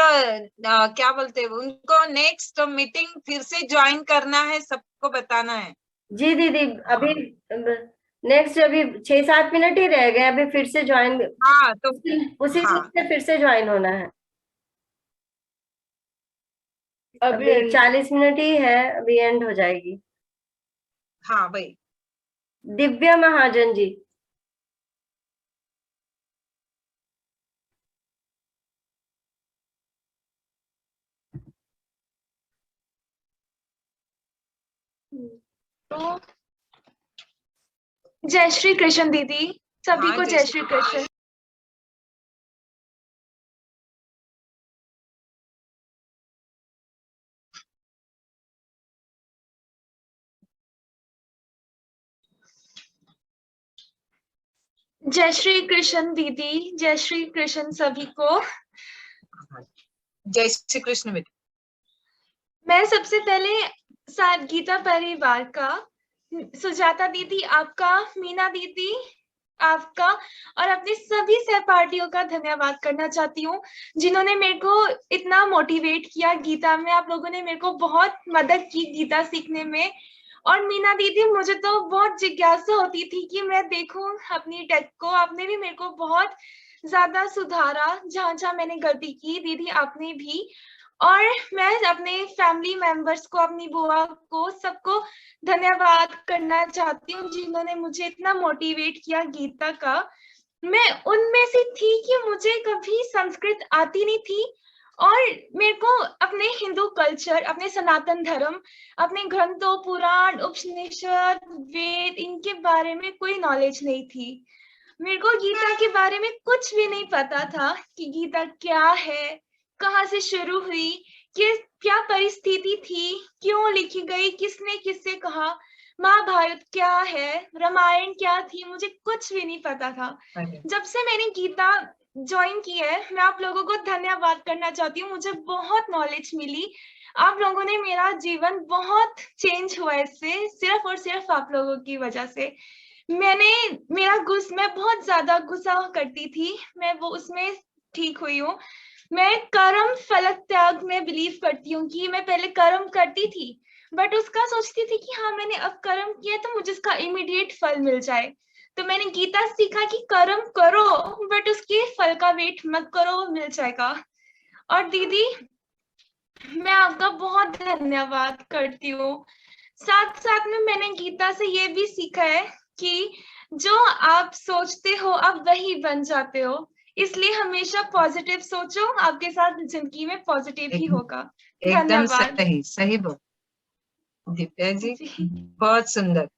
क्या बोलते हैं उनको, नेक्स्ट मीटिंग फिर से ज्वाइन करना है, सबको बताना है। जी दीदी, अभी नेक्स्ट अभी 6-7 मिनट ही रह गए, अभी फिर से ज्वाइन। हाँ तो उसी हाँ, से फिर से ज्वाइन होना है। अभी 40 मिनट ही है, अभी एंड हो जाएगी। हाँ भाई। दिव्या महाजन जी। तो जय श्री कृष्ण दीदी, सभी हाँ, को जय जय श्री श्री कृष्ण। जय श्री कृष्ण दीदी, जय श्री कृष्ण सभी को। जय श्री कृष्ण बेटा। मैं सबसे पहले साथ गीता परिवार का, सुजाता दीदी आपका, मीना दीदी, आपका और अपने सभी सहपाठियों का धन्यवाद करना चाहती हूँ, जिन्होंने मेरे को इतना मोटिवेट किया गीता में। आप लोगों ने मेरे को बहुत मदद की गीता सीखने में। और मीना दीदी, मुझे तो बहुत जिज्ञासा होती थी कि मैं देखूं अपनी टेक को। आपने भी मेरे को बहुत ज्यादा सुधारा, जहाँ जहाँ मैंने गलती की दीदी आपने भी। और मैं अपने फैमिली मेंबर्स को, अपनी बुआ को, सबको धन्यवाद करना चाहती हूँ, जिन्होंने मुझे इतना मोटिवेट किया गीता का। मैं उनमें से थी कि मुझे कभी संस्कृत आती नहीं थी और मेरे को अपने हिंदू कल्चर, अपने सनातन धर्म, अपने ग्रंथों, पुराण, उपनिषद, वेद, इनके बारे में कोई नॉलेज नहीं थी। मेरे को गीता के बारे में कुछ भी नहीं पता था कि गीता क्या है, कहाँ से शुरू हुई, क्या परिस्थिति थी, क्यों लिखी गई, किसने किससे कहा, महाभारत क्या है, रामायण क्या थी, मुझे कुछ भी नहीं पता था। जब से मैंने गीता ज्वाइन की है, मैं आप लोगों को धन्यवाद करना चाहती हूँ। मुझे बहुत नॉलेज मिली। आप लोगों ने, मेरा जीवन बहुत चेंज हुआ इससे, सिर्फ और सिर्फ आप लोगों की वजह से। मैं बहुत ज्यादा गुस्सा करती थी, मैं वो उसमें ठीक हुई हूँ। मैं कर्म फलक त्याग में बिलीव करती हूँ कि मैं पहले कर्म करती थी, बट उसका सोचती थी कि हाँ मैंने अब कर्म किया तो मुझे इसका इमीडिएट फल मिल जाए। तो मैंने गीता सीखा कि कर्म करो बट उसके फल का वेट मत करो, मिल जाएगा। और दीदी, मैं आपका बहुत धन्यवाद करती हूँ। साथ साथ में मैंने गीता से ये भी सीखा है कि जो आप सोचते हो आप वही बन जाते हो, इसलिए हमेशा पॉजिटिव सोचो, आपके साथ जिंदगी में पॉजिटिव ही होगा। एकदम धन्यवाद। सही, सही बोल दिव्या जी, बहुत सुंदर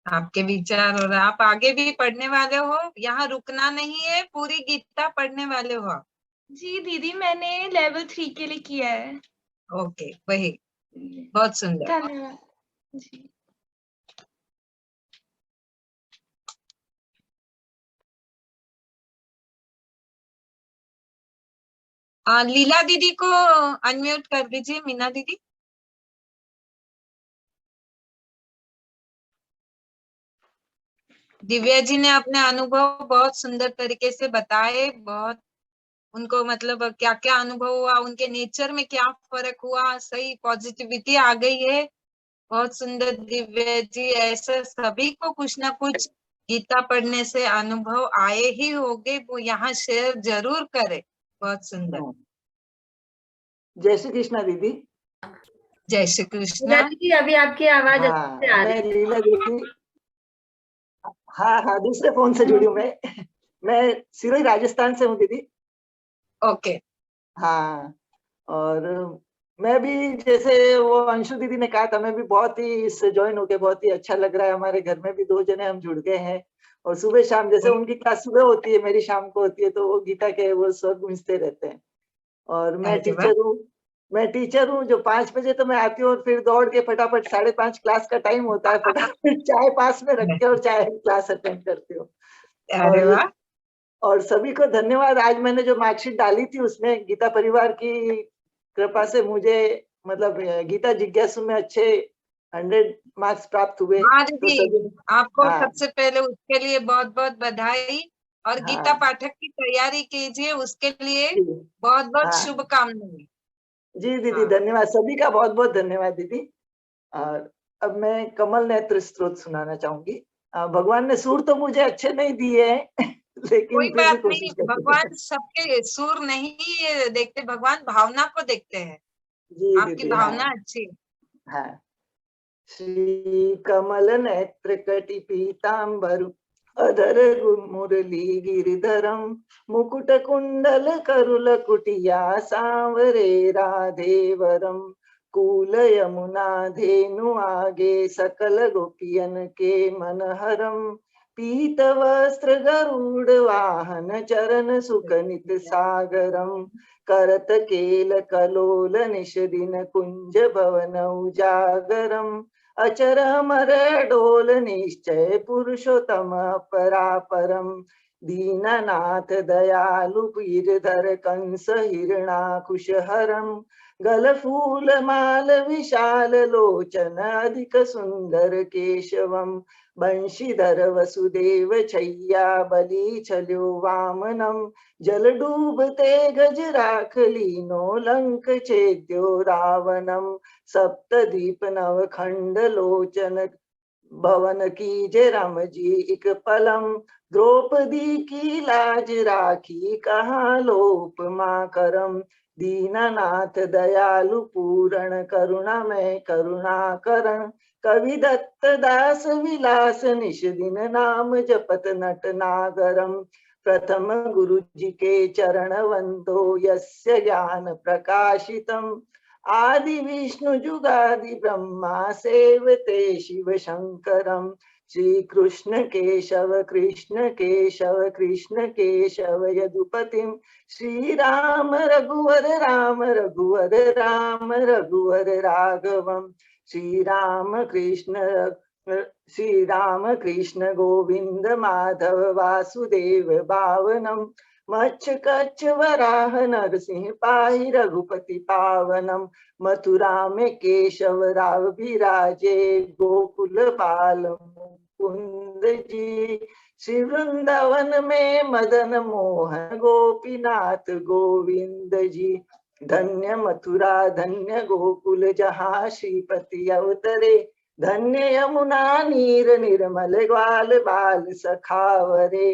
आपके विचार। और आप आगे भी पढ़ने वाले हो, यहाँ रुकना नहीं है, पूरी गीता पढ़ने वाले हो आप? जी दीदी, मैंने लेवल 3 के लिए किया है। ओके, वही, बहुत सुंदर। धन्यवाद जी। लीला दीदी को अनम्यूट कर दीजिए, मीना दीदी। दिव्या जी ने अपने अनुभव बहुत सुंदर तरीके से बताए। बहुत उनको मतलब क्या क्या अनुभव हुआ, उनके नेचर में क्या फर्क हुआ, सही पॉजिटिविटी आ गई है। बहुत सुंदर दिव्या जी, ऐसा सभी को कुछ ना कुछ गीता पढ़ने से अनुभव आए ही होंगे, वो यहाँ शेयर जरूर करें। बहुत सुंदर। जय श्री कृष्णा दीदी। जय श्री कृष्ण। दीदी, अभी आपकी आवाज हाँ, अच्छे से आ रही मैं लीला दीदी, हाँ दूसरे फोन से जुड़ी हूँ मैं सिरोही राजस्थान से हूँ दीदी। ओके। हाँ, और मैं भी जैसे वो अंशु दीदी ने कहा था, मैं भी बहुत ही इससे ज्वाइन होके बहुत ही अच्छा लग रहा है। हमारे घर में भी 2 जने हम जुड़ गए हैं, और सुबह शाम, जैसे उनकी क्लास सुबह होती है, मेरी शाम को होती है, तो वो गीता के वो स्वर गूंजते रहते हैं। और मैं टीचर हूँ जो 5 बजे तो मैं आती हूँ, और फिर दौड़ के फटाफट 5:30 क्लास का टाइम होता है, फटाफट चाय पास में रख के और चाय क्लास अटेंड करती हूँ। अरे वाह। और सभी को धन्यवाद। आज मैंने जो मार्कशीट डाली थी उसमें गीता परिवार की कृपा से मुझे मतलब गीता जिज्ञासु में अच्छे 100 मार्क्स प्राप्त हुए। हाँ तो दीदी, आपको हाँ, सबसे पहले उसके लिए बहुत बहुत बधाई। और गीता हाँ, पाठक की तैयारी कीजिए, उसके लिए जी, बहुत बहुत हाँ, शुभकामनाएं। जी दीदी, हाँ। धन्यवाद, सभी का बहुत बहुत धन्यवाद दीदी। और अब मैं कमल नेत्र स्त्रोत सुनाना चाहूंगी। भगवान ने सुर तो मुझे अच्छे नहीं दिए हैं लेकिन कोई फिर भी बात नहीं, कोशिश करते हैं। भगवान सबके सुर नहीं देखते, भगवान भावना को देखते हैं। जी आपकी दीदी, भावना हाँ, अच्छी है। हाँ। श्री कमल नेत्र कटि पीतांबर अधर मुरली गिरिधरम मुकुट कुंडल करुल कुटिया सांवरे राधेवरम कूल यमुना धेनु आगे सकल गोपियन के मनहरम पीत वस्त्र गरुड़ वाहन चरण सुकनित सागरम करत केल कलोल निश दिन कुंज भवन उजागरम अचर अमर डोल निश्चय पुरुषोत्तम परापरम दीननाथ दयालु पीरधर कंस हिरणाकुश हरम गल फूल माल विशाल लोचन अधिक सुंदर केशवम बंशीधर वसुदेव छैया बलि छल्यो वामनम जल डूबते गज राख लीनो लंक छेद्यो रावणम सप्त दीप नव खंड लोचन भवन की जय राम जी एक पलम द्रौपदी की लाज राखी कहाँ लोप मा करम दीननाथ दयालु पूरण करुणा में करुणा करण कवि दत्त दास विलास निश दिन नाम जपत नट नागरम प्रथम गुरु जी के चरण वंदो यस्य ज्ञान प्रकाशितम आदि विष्णु जुगादि ब्रह्मा सेवते शिव शंकरम श्री कृष्ण केशव कृष्ण केशव यदुपतिम श्री राम रघुवर रघुवर राघवम श्री राम कृष्ण गोविंद माधव वासुदेव भावनम मच्छ कच्छ वराह नरसिंह पाहि रघुपति पावनम मथुरा में केशव राव विराजे गोकुल बाल मुकुंद जी श्री वृंदावन में मदन मोहन गोपीनाथ गोविंद जी धन्य मथुरा धन्य गोकुल जहाँ श्रीपति अवतरे धन्य यमुना नीर निर्मल ग्वाल बाल सखावरे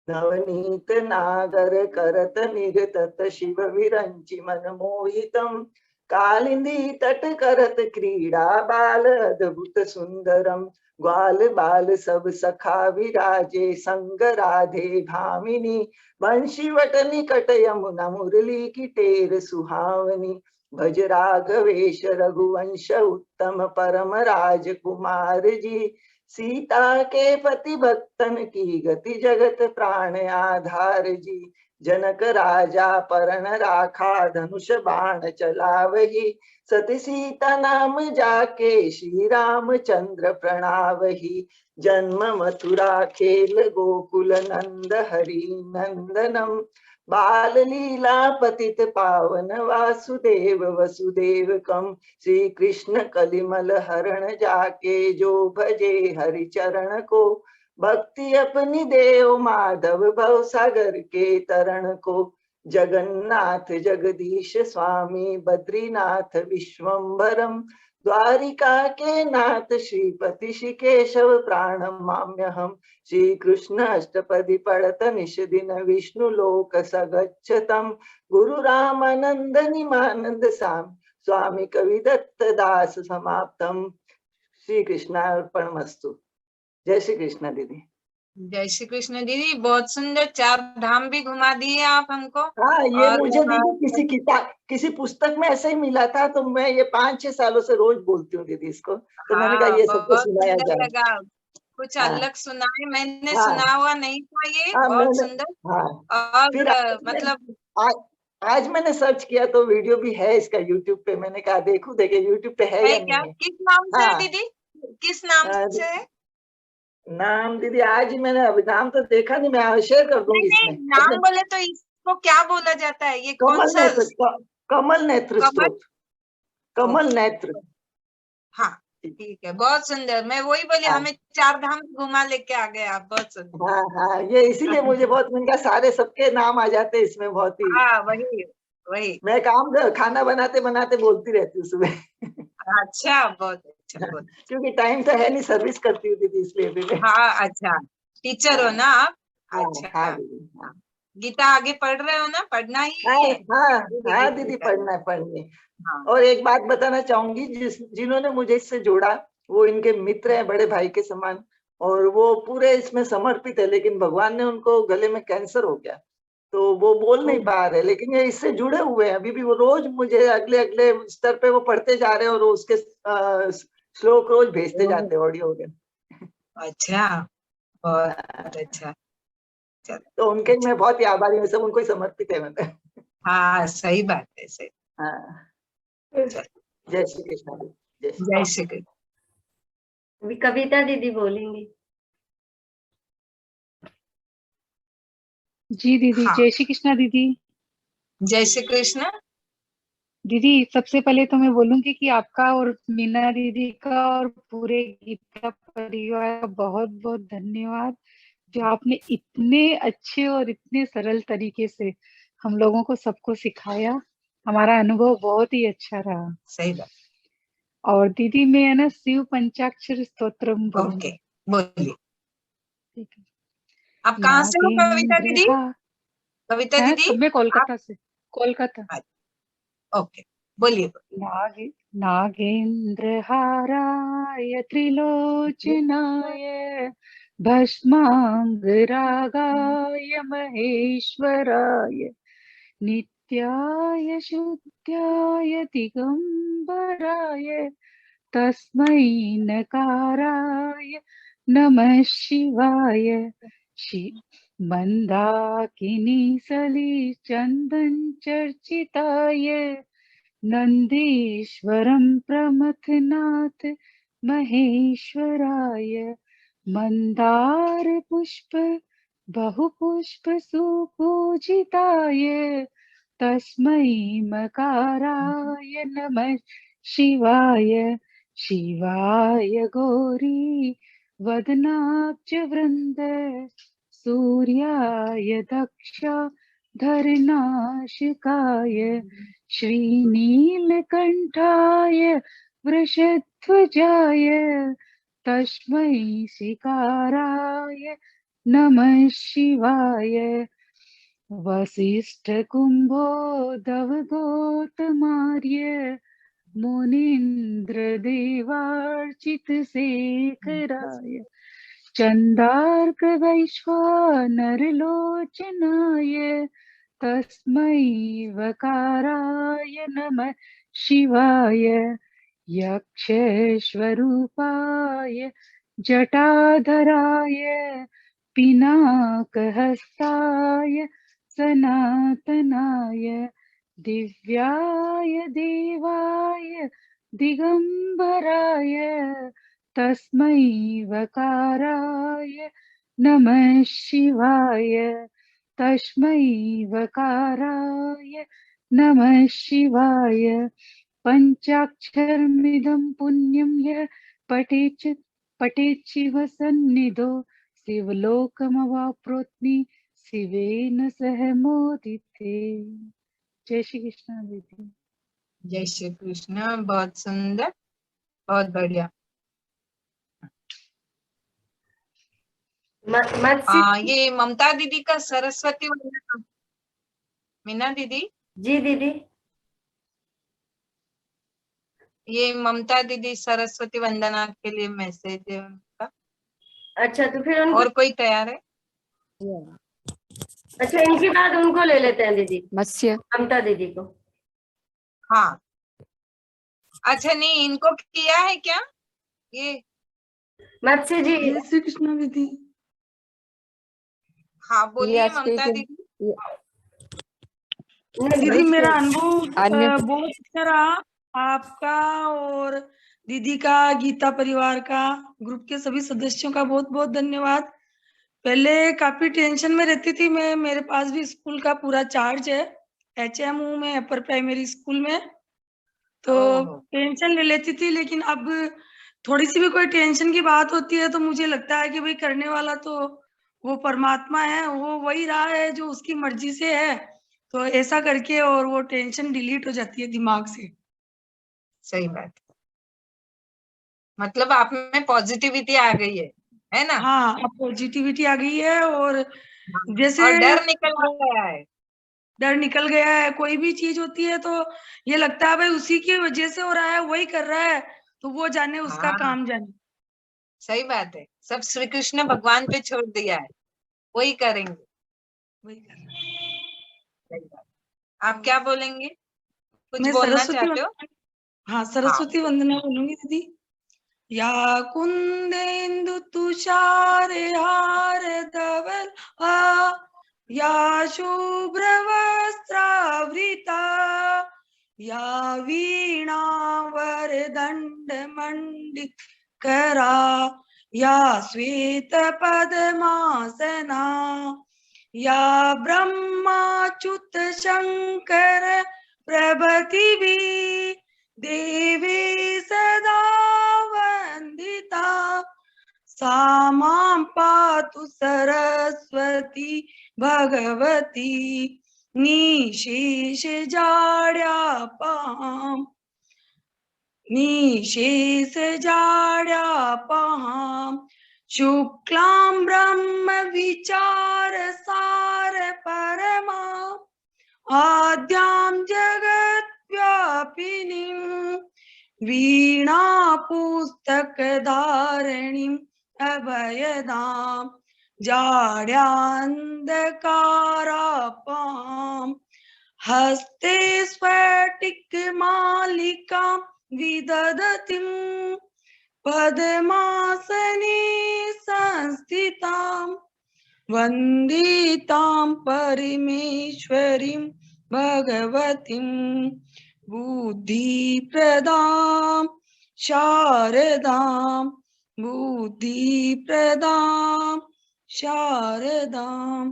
नवनीत नागर करत निरतत शिव विरंचि मन मोहितम कालिंदी तट करत क्रीडा बाल अद्भुत सुंदरम ग्वाल बाल सब सखा विराजे संग राधे भामिनी बंशीवट निकट यमुना मुरली की टेर सुहावनी भज राघवेश रघुवंश उत्तम परम राजकुमार जी सीता के पति भक्तन की गति जगत प्राण आधार जी जनक राजा परण राखा धनुष बाण चलावही सती सीता नाम जाके श्री राम चंद्र प्रणावही जन्म मथुरा खेल गोकुल नंद हरि नंदनम बाल लीला पतित पावन वासुदेव वसुदेव कम श्री कृष्ण कलिमल हरण जाके जो भजे हरि चरण को भक्ति अपनी देव माधव भव सागर के तरण को जगन्नाथ जगदीश स्वामी बद्रीनाथ विश्वम्भरम द्वारिका के नाथ श्रीपति शिकेशव प्राणमाम्यहम श्री कृष्ण अष्टपदी पढ़त निश दिन विष्णु लोक सगच्छतम गुरु रामानंद निमानंद साम स्वामी कवि दत्त दास समाप्तम श्री कृष्णार्पणमस्तु। जय श्री कृष्ण दीदी। जय श्री कृष्ण दीदी, बहुत सुंदर 4 धाम भी घुमा दिए आप हमको। हाँ, ये और मुझे दीदी किसी पुस्तक में ऐसे ही मिला था, तो मैं ये 5-6 सालों से रोज बोलती हूँ दीदी इसको, तो मैंने कहा ये सबको बहुत सुनाया सुंदर जाए। लगा, कुछ हाँ, अलग सुनाए, मैंने हाँ, सुना हुआ नहीं था ये, हाँ, बहुत मैंने सुंदर। हाँ फिर और मतलब आज मैंने सर्च किया तो वीडियो भी है इसका यूट्यूब पे, मैंने कहा देखूं देखे यूट्यूब पे है या क्या, नहीं है। किस नाम से है हाँ, दीदी, किस नाम से है? नाम दीदी आज ही मैंने अभी नाम तो देखा नहीं, मैं शेयर कर दूंगी नहीं, इसमें। नाम बोले तो इसको क्या बोला जाता है, ये कौन सा? कमल नेत्र स्तोत्र, कमल नेत्र। हाँ ठीक है, बहुत सुंदर। मैं वही बोली, हाँ, हमें 4 धाम घुमा लेके आ गए आप, बहुत सुंदर। हाँ हाँ, ये इसीलिए मुझे बहुत, मैंने कहा सारे सबके नाम आ जाते हैं इसमें, बहुत ही। हाँ वही मैं खाना बनाते बनाते बोलती रहती हूँ सुबह। अच्छा, बहुत अच्छा, बहुत क्योंकि टाइम तो है नहीं, सर्विस करती हूँ दीदी इसलिए भी। हाँ अच्छा, टीचर हो ना आप? अच्छा, हाँ दीदी, हाँ। गीता आगे पढ़ रहे हो ना, पढ़ना ही है। हाँ दीदी, पढ़ना है, पढ़नी। और एक बात बताना चाहूंगी, जिन्होंने मुझे इससे जोड़ा वो इनके मित्र हैं, बड़े भाई के समान, और वो पूरे इसमें समर्पित है, लेकिन भगवान ने उनको गले में कैंसर हो गया, तो वो बोल नहीं पा रहे, लेकिन ये इससे जुड़े हुए हैं अभी भी। वो रोज मुझे अगले स्तर पे वो पढ़ते जा रहे हैं, और उसके श्लोक रोज भेजते जाते हैं ऑडियो में। अच्छा, बहुत अच्छा। तो उनके मैं बहुत ही आभारी हूँ, सब उनको ही समर्पित है मतलब। हाँ सही बात है, सही। हाँ, जय श्री कृष्ण। जय श्री कृष्ण। अभी कविता दीदी बोलेंगी। जी दीदी, हाँ। जय श्री कृष्णा दीदी। जय श्री कृष्ण। दीदी सबसे पहले तो मैं बोलूंगी कि आपका और मीना दीदी का और पूरे गीता परिवार का बहुत बहुत धन्यवाद, जो आपने इतने अच्छे और इतने सरल तरीके से हम लोगों को सबको सिखाया। हमारा अनुभव बहुत ही अच्छा रहा। सही बात। और दीदी मैं है ना शिव पंचाक्षर स्तोत्रम ओके, बोलूंगी। बोलिए। ठीक है। आप कहाँ से हो कविता नागेंद्र दीदी? कविता है दीदी मैं आप? कोलकाता से। कोलकाता। ओके, बोलिए। नागे नागेन्द्रहाराय त्रिलोचनाय भस्माङ्गरागाय महेश्वराय नित्याय शुद्धाय दिगम्बराय तस्मै नकाराय नमः शिवाय। मंदाकिनी सली चंदन चर्चिताय नंदीश्वरं प्रमथनाथ महेश्वराय मंदार पुष्प बहुपुष्प सुपूजिताय तस्मै मकाराय नमः शिवाय। शिवाय गौरी वदनाब्ज वृंद सूर्याय दक्ष धरनाशिकाय श्रीनीलकंठाय वृषध्वजाय तस्मै शिकाराय नमः शिवाय। वसिष्ठ कुंभोदव गौतमार्य मुनीन्द्र देवार्चित शेखराय चंदार्क वैश्वानर लोचनाय तस्मै वकाराय नमः शिवाय। यक्षस्वरूपाय जटाधराय पिनाकहस्ताय सनातनाय दिव्याय देवाय दिगंबराय तस्मै वकाराय नमः शिवाय। तस्मै वकाराय नमः शिवाय। पंचाक्षरमिदं पुण्यं यः पठेत् शिव सन्निधौ शिवलोकमवाप्नोति शिवेन सह मोदिते। जय श्री कृष्ण दीदी। जय श्री कृष्ण। बहुत सुंदर, बहुत बढ़िया। ये ममता दीदी का सरस्वती वंदना। मीना दीदी। जी दीदी। ये ममता दीदी सरस्वती वंदना के लिए मैसेज है उनका। अच्छा तो फिर उनको और कोई तैयार है? अच्छा इनके बाद उनको ले लेते हैं दीदी, ममता दीदी को। हाँ, अच्छा नहीं, इनको किया है क्या ये? मत्स्य जी। जय श्री कृष्ण दीदी। हाँ बोलिए ममता दीदी। दीदी मेरा अनुभव बहुत अच्छा रहा। आपका और दीदी का, गीता परिवार का, ग्रुप के सभी सदस्यों का बहुत बहुत धन्यवाद। पहले काफी टेंशन में रहती थी मैं, मेरे पास भी स्कूल का पूरा चार्ज है, HM हूँ मैं अपर प्राइमरी स्कूल में, तो टेंशन ले लेती थी। लेकिन अब थोड़ी सी भी कोई टेंशन की बात होती है तो मुझे लगता है कि भाई करने वाला तो वो परमात्मा है, वो वही रहा है जो उसकी मर्जी से है, तो ऐसा करके और वो टेंशन डिलीट हो जाती है दिमाग से। सही बात, मतलब आप में पॉजिटिविटी आ गई है ना? हाँ, अब पॉजिटिविटी आ गई है और जैसे और डर निकल गया है। डर निकल गया है। कोई भी चीज होती है तो ये लगता है भाई उसी की वजह से हो रहा है, वही कर रहा है, तो वो जाने, उसका हाँ, काम जाने। सही बात है, सब श्री कृष्ण भगवान पे छोड़ दिया है, वही करेंगे। वही कर रहा है। सही बात। आप क्या बोलेंगे, कुछ मैं बोलना सरस्वती चाहते हो? हाँ, सरस्वती वंदना बोलूंगी दीदी। या कुंदेन्दु तुषार हार धवल या शुभ्र वस्त्रावृता या वीणा वरदंड मंडित करा या श्वेत पद्मासना या ब्रह्माच्युत शंकर प्रभृति देवी सदा वंदिता सा मां पातु सरस्वती भगवती निशेष जाड्यापहाम् निशेष जाड्यापहाम् शुक्लां ब्रह्म विचार सार परमा आद्यां जगत् व्यापिनीं वीणा पुस्तक धारिणीं अभयदां जाड्यान्धकारापां हस्ते स्फटिकमालिकां विदधतीं पद्मासने संस्थितां वन्दितां परमेश्वरीं भगवतीं बुद्धिप्रदां शारदां बुद्धिप्रदां शारदां।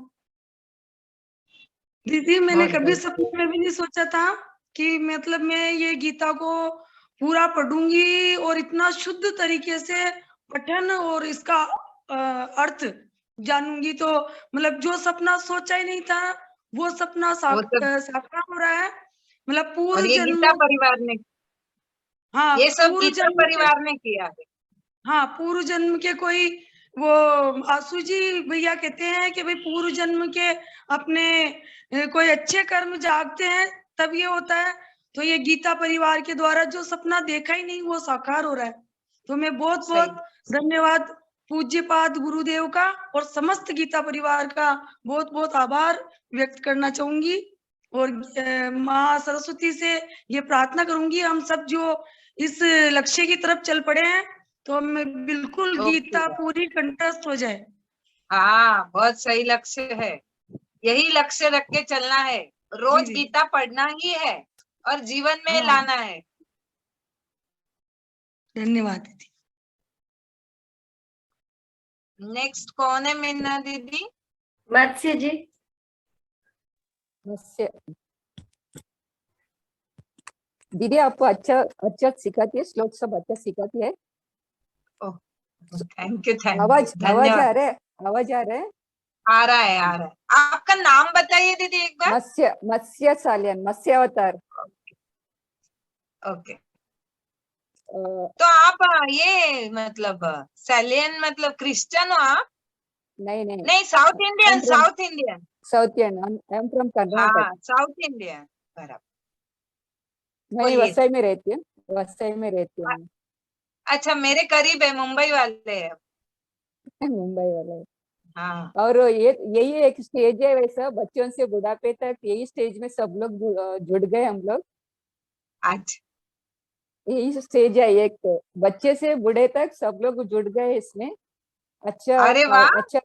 दीदी मैंने बहुत कभी बहुत सपने में भी नहीं सोचा था कि मतलब मैं ये गीता को पूरा पढ़ूंगी और इतना शुद्ध तरीके से पठन और इसका अर्थ जानूंगी। तो मतलब जो सपना सोचा ही नहीं था वो सपना वो सब साकार हो रहा है। मतलब और पूर्व ये जन्म, गीता परिवार ने, हाँ ये सब पूर्व गीता जन्म के, परिवार ने किया है। हाँ पूर्व जन्म के कोई वो आसू जी भैया कहते हैं कि भाई पूर्व जन्म के अपने कोई अच्छे कर्म जागते हैं तब ये होता है। तो ये गीता परिवार के द्वारा जो सपना देखा ही नहीं वो साकार हो रहा है। तो मैं बहुत सही बहुत धन्यवाद पूज्यपाद गुरुदेव का और समस्त गीता परिवार का बहुत बहुत आभार व्यक्त करना चाहूंगी। और माँ सरस्वती से ये प्रार्थना करूंगी हम सब जो इस लक्ष्य की तरफ चल पड़े हैं तो हमें बिल्कुल गीता पूरी कंठस्थ हो जाए। हाँ बहुत सही लक्ष्य है, यही लक्ष्य रख के चलना है। रोज जी। गीता पढ़ना ही है और जीवन में हाँ। लाना है। धन्यवाद दीदी। नेक्स्ट कौन है मीना दीदी? मत्स्य जी। मत्स्य दीदी आपको अच्छा अच्छा सिखाती है, श्लोक सब अच्छा सिखाती है। थैंक यू आवाज आ धन्यवाद। रहा है, आवाज आ रहा है। आ रहा है आ रहा है। आपका नाम बताइए दीदी एक बार। मत्स्य मत्स्य सालियन, मत्स्य अवतार। ओके तो आप ये मतलब सैलियन मतलब क्रिश्चियन हो आप? नहीं नहीं नहीं south Indian, south Indian. South Indian, I am from Karnataka. हाँ साउथ इंडियन बराबर। मैं बोलिए। वसई में रहती हूँ, वसई में रहती हूँ। अच्छा मेरे करीब है, मुंबई वाले हैं। मुंबई वाले। हाँ और ये यही एक स्टेज है वैसा, बच्चों से बुढ़ापे तक यही स्टेज में सब लोग जुड़ गए हम लोग। अच्छा यही स्टेज है, एक तो बच्चे से बूढ़े तक सब लोग जुड़ गए इसमें। अच्छा अरे वाह अच्छा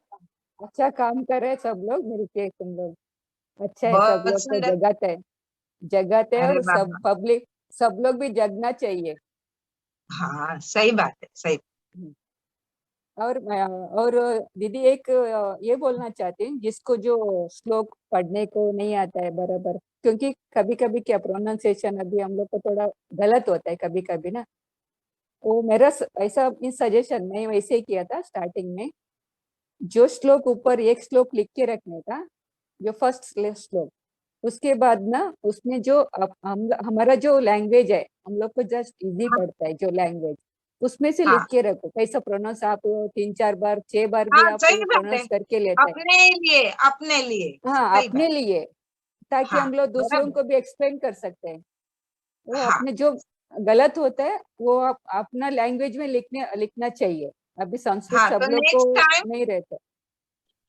अच्छा काम कर रहे सब लोग मिलके, तुम लोग अच्छा है, सब बहुत लोग को सुंदर। जगाते है अरे और वाह सब पब्लिक सब लोग भी जगना चाहिए। हाँ सही बात है सही। और दीदी एक ये बोलना चाहती हूँ, जिसको जो श्लोक पढ़ने को नहीं आता है बराबर, क्योंकि कभी कभी क्या प्रोनाउंसिएशन अभी हम लोग को थोड़ा गलत होता है कभी कभी ना। वो मेरा ऐसा इस सजेशन में वैसे ही किया था स्टार्टिंग में, जो श्लोक ऊपर एक श्लोक लिख के रखने का, जो फर्स्ट श्लोक, उसके बाद ना उसमें जो हमारा जो लैंग्वेज है हम लोग को जस्ट इजी पड़ता है जो लैंग्वेज, उसमें से लिख के रखो कैसा प्रोनाउंस। आप 3-4 बार 6 बार भी हाँ आप सही बात है, प्रोनाउंस करके लेते हैं। अपने लिए हाँ सही अपने बात। लिए, ताकि हाँ हम लोग दूसरों बराबर। को भी एक्सप्लेन कर सकते हैं। वो हाँ अपने जो गलत होता है वो आप अपना लैंग्वेज में लिखना चाहिए। अभी संस्कृत हाँ सब तो लोग को नेक्स्ट टाइम नहीं रहता।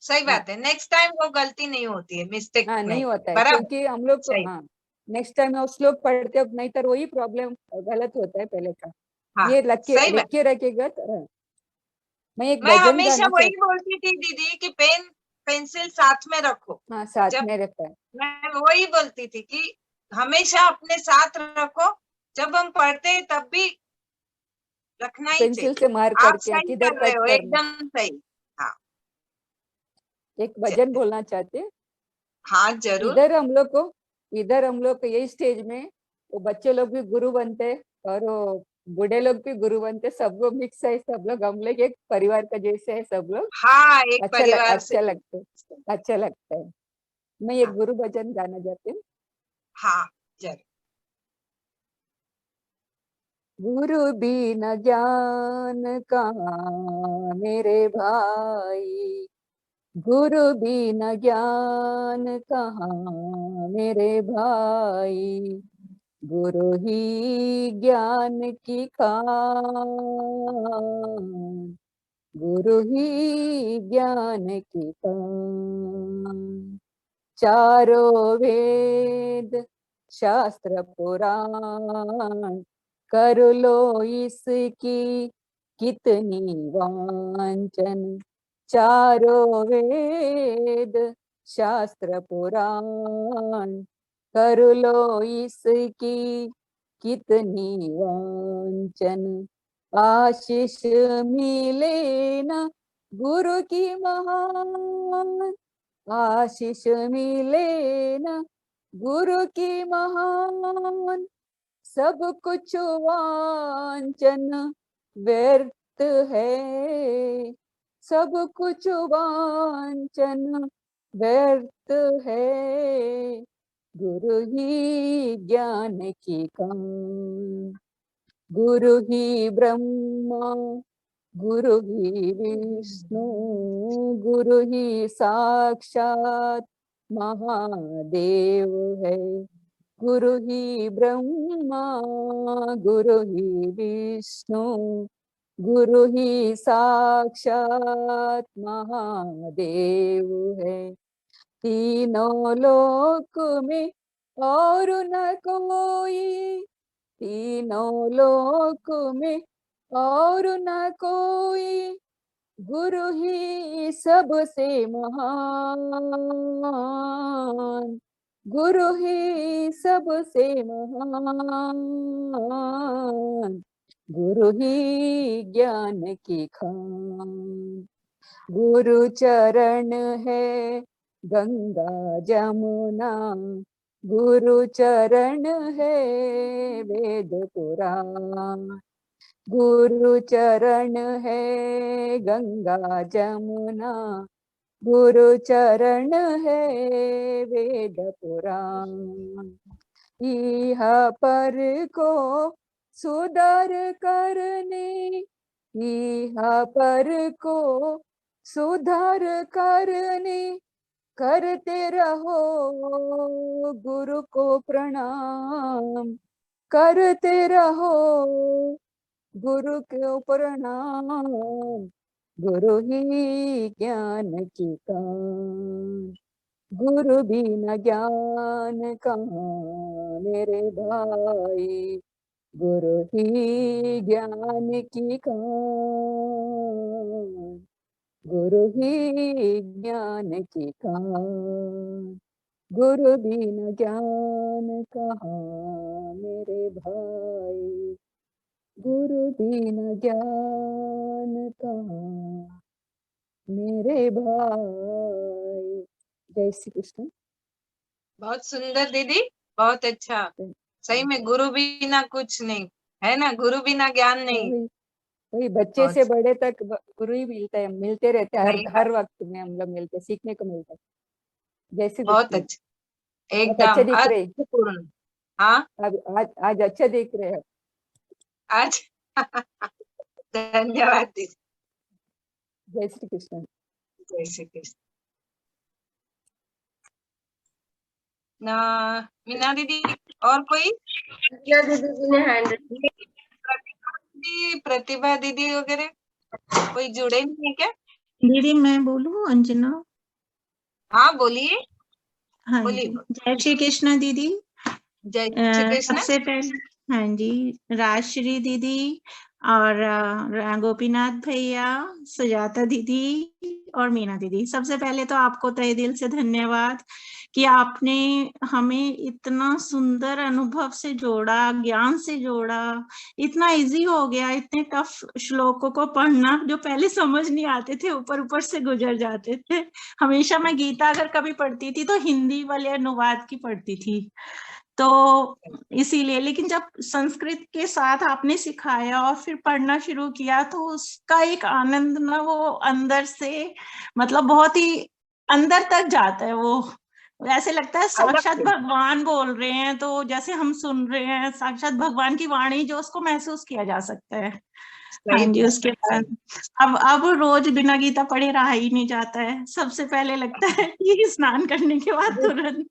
सही बात है, नेक्स्ट टाइम वो गलती नहीं होती है, मिस्टेक हाँ नहीं होता है, बराबर। क्योंकि हम लोग सही। हाँ नेक्स्ट टाइम वो श्लोक पढ़ते हो, नहीं तो वही प्रॉब्लम गलत होता है पहले का। हाँ ये सही लिख बात। के रखेगा। मैं एक मैं भजन हमेशा गाना वही चाहती। बोलती थी दीदी कि पेन पेंसिल साथ में रखो। हाँ साथ जब में रखता है। मैं वही बोलती थी कि हमेशा अपने साथ रखो, जब हम पढ़ते हैं तब भी रखना ही पेंसिल चाहिए। से मार आप करके सही किधर कर रहे कट हो, करना। एकदम सही। हाँ एक भजन बोलना चाहते हैं। हाँ जरूर। इधर हम लोग को इधर हम लोग यही स्टेज में वो बच्चे लोग भी गुरु बनते और वो बूढ़े लोग भी गुरु बनते, सब लोग मिक्स है, सब लोग हम लोग एक परिवार का जैसे है सब लोग। हाँ, एक परिवार से। अच्छा लगता है। मैं एक गुरु भजन गाना चाहती हूँ। हाँ जरूर। गुरु बिन ज्ञान कहाँ मेरे भाई, गुरु बिन ज्ञान कहाँ मेरे भाई, गुरु ही ज्ञान की खान, गुरु ही ज्ञान की खान। चारों वेद शास्त्र पुराण कर लो इसकी कितनी वांछन, चारों वेद शास्त्र पुराण कर लो इसकी कितनी वांछन। आशीष मिले न गुरु की महान, आशीष मिले न गुरु की महान, सब कुछ वांछन व्यर्थ है, सब कुछ वांछन व्यर्थ है, गुरु ही ज्ञान की खान। गुरु ही ब्रह्मा गुरु ही विष्णु, गुरु ही साक्षात महादेव है, गुरु ही ब्रह्मा गुरु ही विष्णु, गुरु ही साक्षात महादेव है। तीनों लोक में और न कोई, तीनों लोक में और न कोई, गुरु ही सबसे महान, गुरु ही सबसे महान, गुरु ही ज्ञान की खान। गुरु चरण है गंगा जमुना, गुरु चरण है वेद पुराण, गुरु चरण है गंगा जमुना, गुरु चरण है वेद पुराण। इह पर को सुधार करने, इह पर को सुधार करने, करते रहो गुरु को प्रणाम, करते रहो गुरु को प्रणाम, गुरु ही ज्ञान की खान। गुरु बिना ज्ञान कहाँ मेरे भाई, गुरु ही ज्ञान की खान, गुरु ही ज्ञान की खान। गुरु बिना ज्ञान कहाँ मेरे भाई, गुरु बिना ज्ञान कहाँ मेरे भाई। जय श्री कृष्ण। बहुत सुंदर दीदी, बहुत अच्छा। सही में गुरु बिना कुछ नहीं है ना, गुरु बिना ज्ञान नहीं। वही बच्चे से बड़े तक गुरु ही मिलता है, मिलते रहते हैं हर वक्त में हम लोग मिलते, सीखने को मिलता है। जय श्री कृष्ण। बहुत अच्छा, एकदम अच्छे दिख रहे। अर्थपूर्ण। हाँ आज अच्छा दिख रहे हैं आज। धन्यवाद दीदी। जय श्री कृष्ण। जय श्री कृष्ण। ना मीना दीदी और कोई? दीदी ने हैंड, प्रतिभा दीदी वगैरह कोई जुड़े नहीं है क्या? दीदी मैं बोलूं? अंजना। हाँ बोलिए। हाँ जी, जय श्री कृष्ण दीदी। जय श्री कृष्ण। सबसे पहले हाँ जी, राजश्री दीदी और गोपीनाथ भैया, सुजाता दीदी और मीना दीदी, सबसे पहले तो आपको तहे दिल से धन्यवाद कि आपने हमें इतना सुंदर अनुभव से जोड़ा, ज्ञान से जोड़ा। इतना इजी हो गया, इतने टफ श्लोकों को पढ़ना जो पहले समझ नहीं आते थे, ऊपर ऊपर से गुजर जाते थे। हमेशा मैं गीता अगर कभी पढ़ती थी तो हिंदी वाले अनुवाद की पढ़ती थी, तो इसीलिए। लेकिन जब संस्कृत के साथ आपने सिखाया और फिर पढ़ना शुरू किया तो उसका एक आनंद ना, वो अंदर से मतलब बहुत ही अंदर तक जाता है। वो ऐसे लगता है साक्षात भगवान बोल रहे हैं, तो जैसे हम सुन रहे हैं साक्षात भगवान की वाणी, जो उसको महसूस किया जा सकता है। हाँ जी। उसके बाद अब रोज बिना गीता पढ़े रहा ही नहीं जाता है। सबसे पहले लगता है कि स्नान करने के बाद तुरंत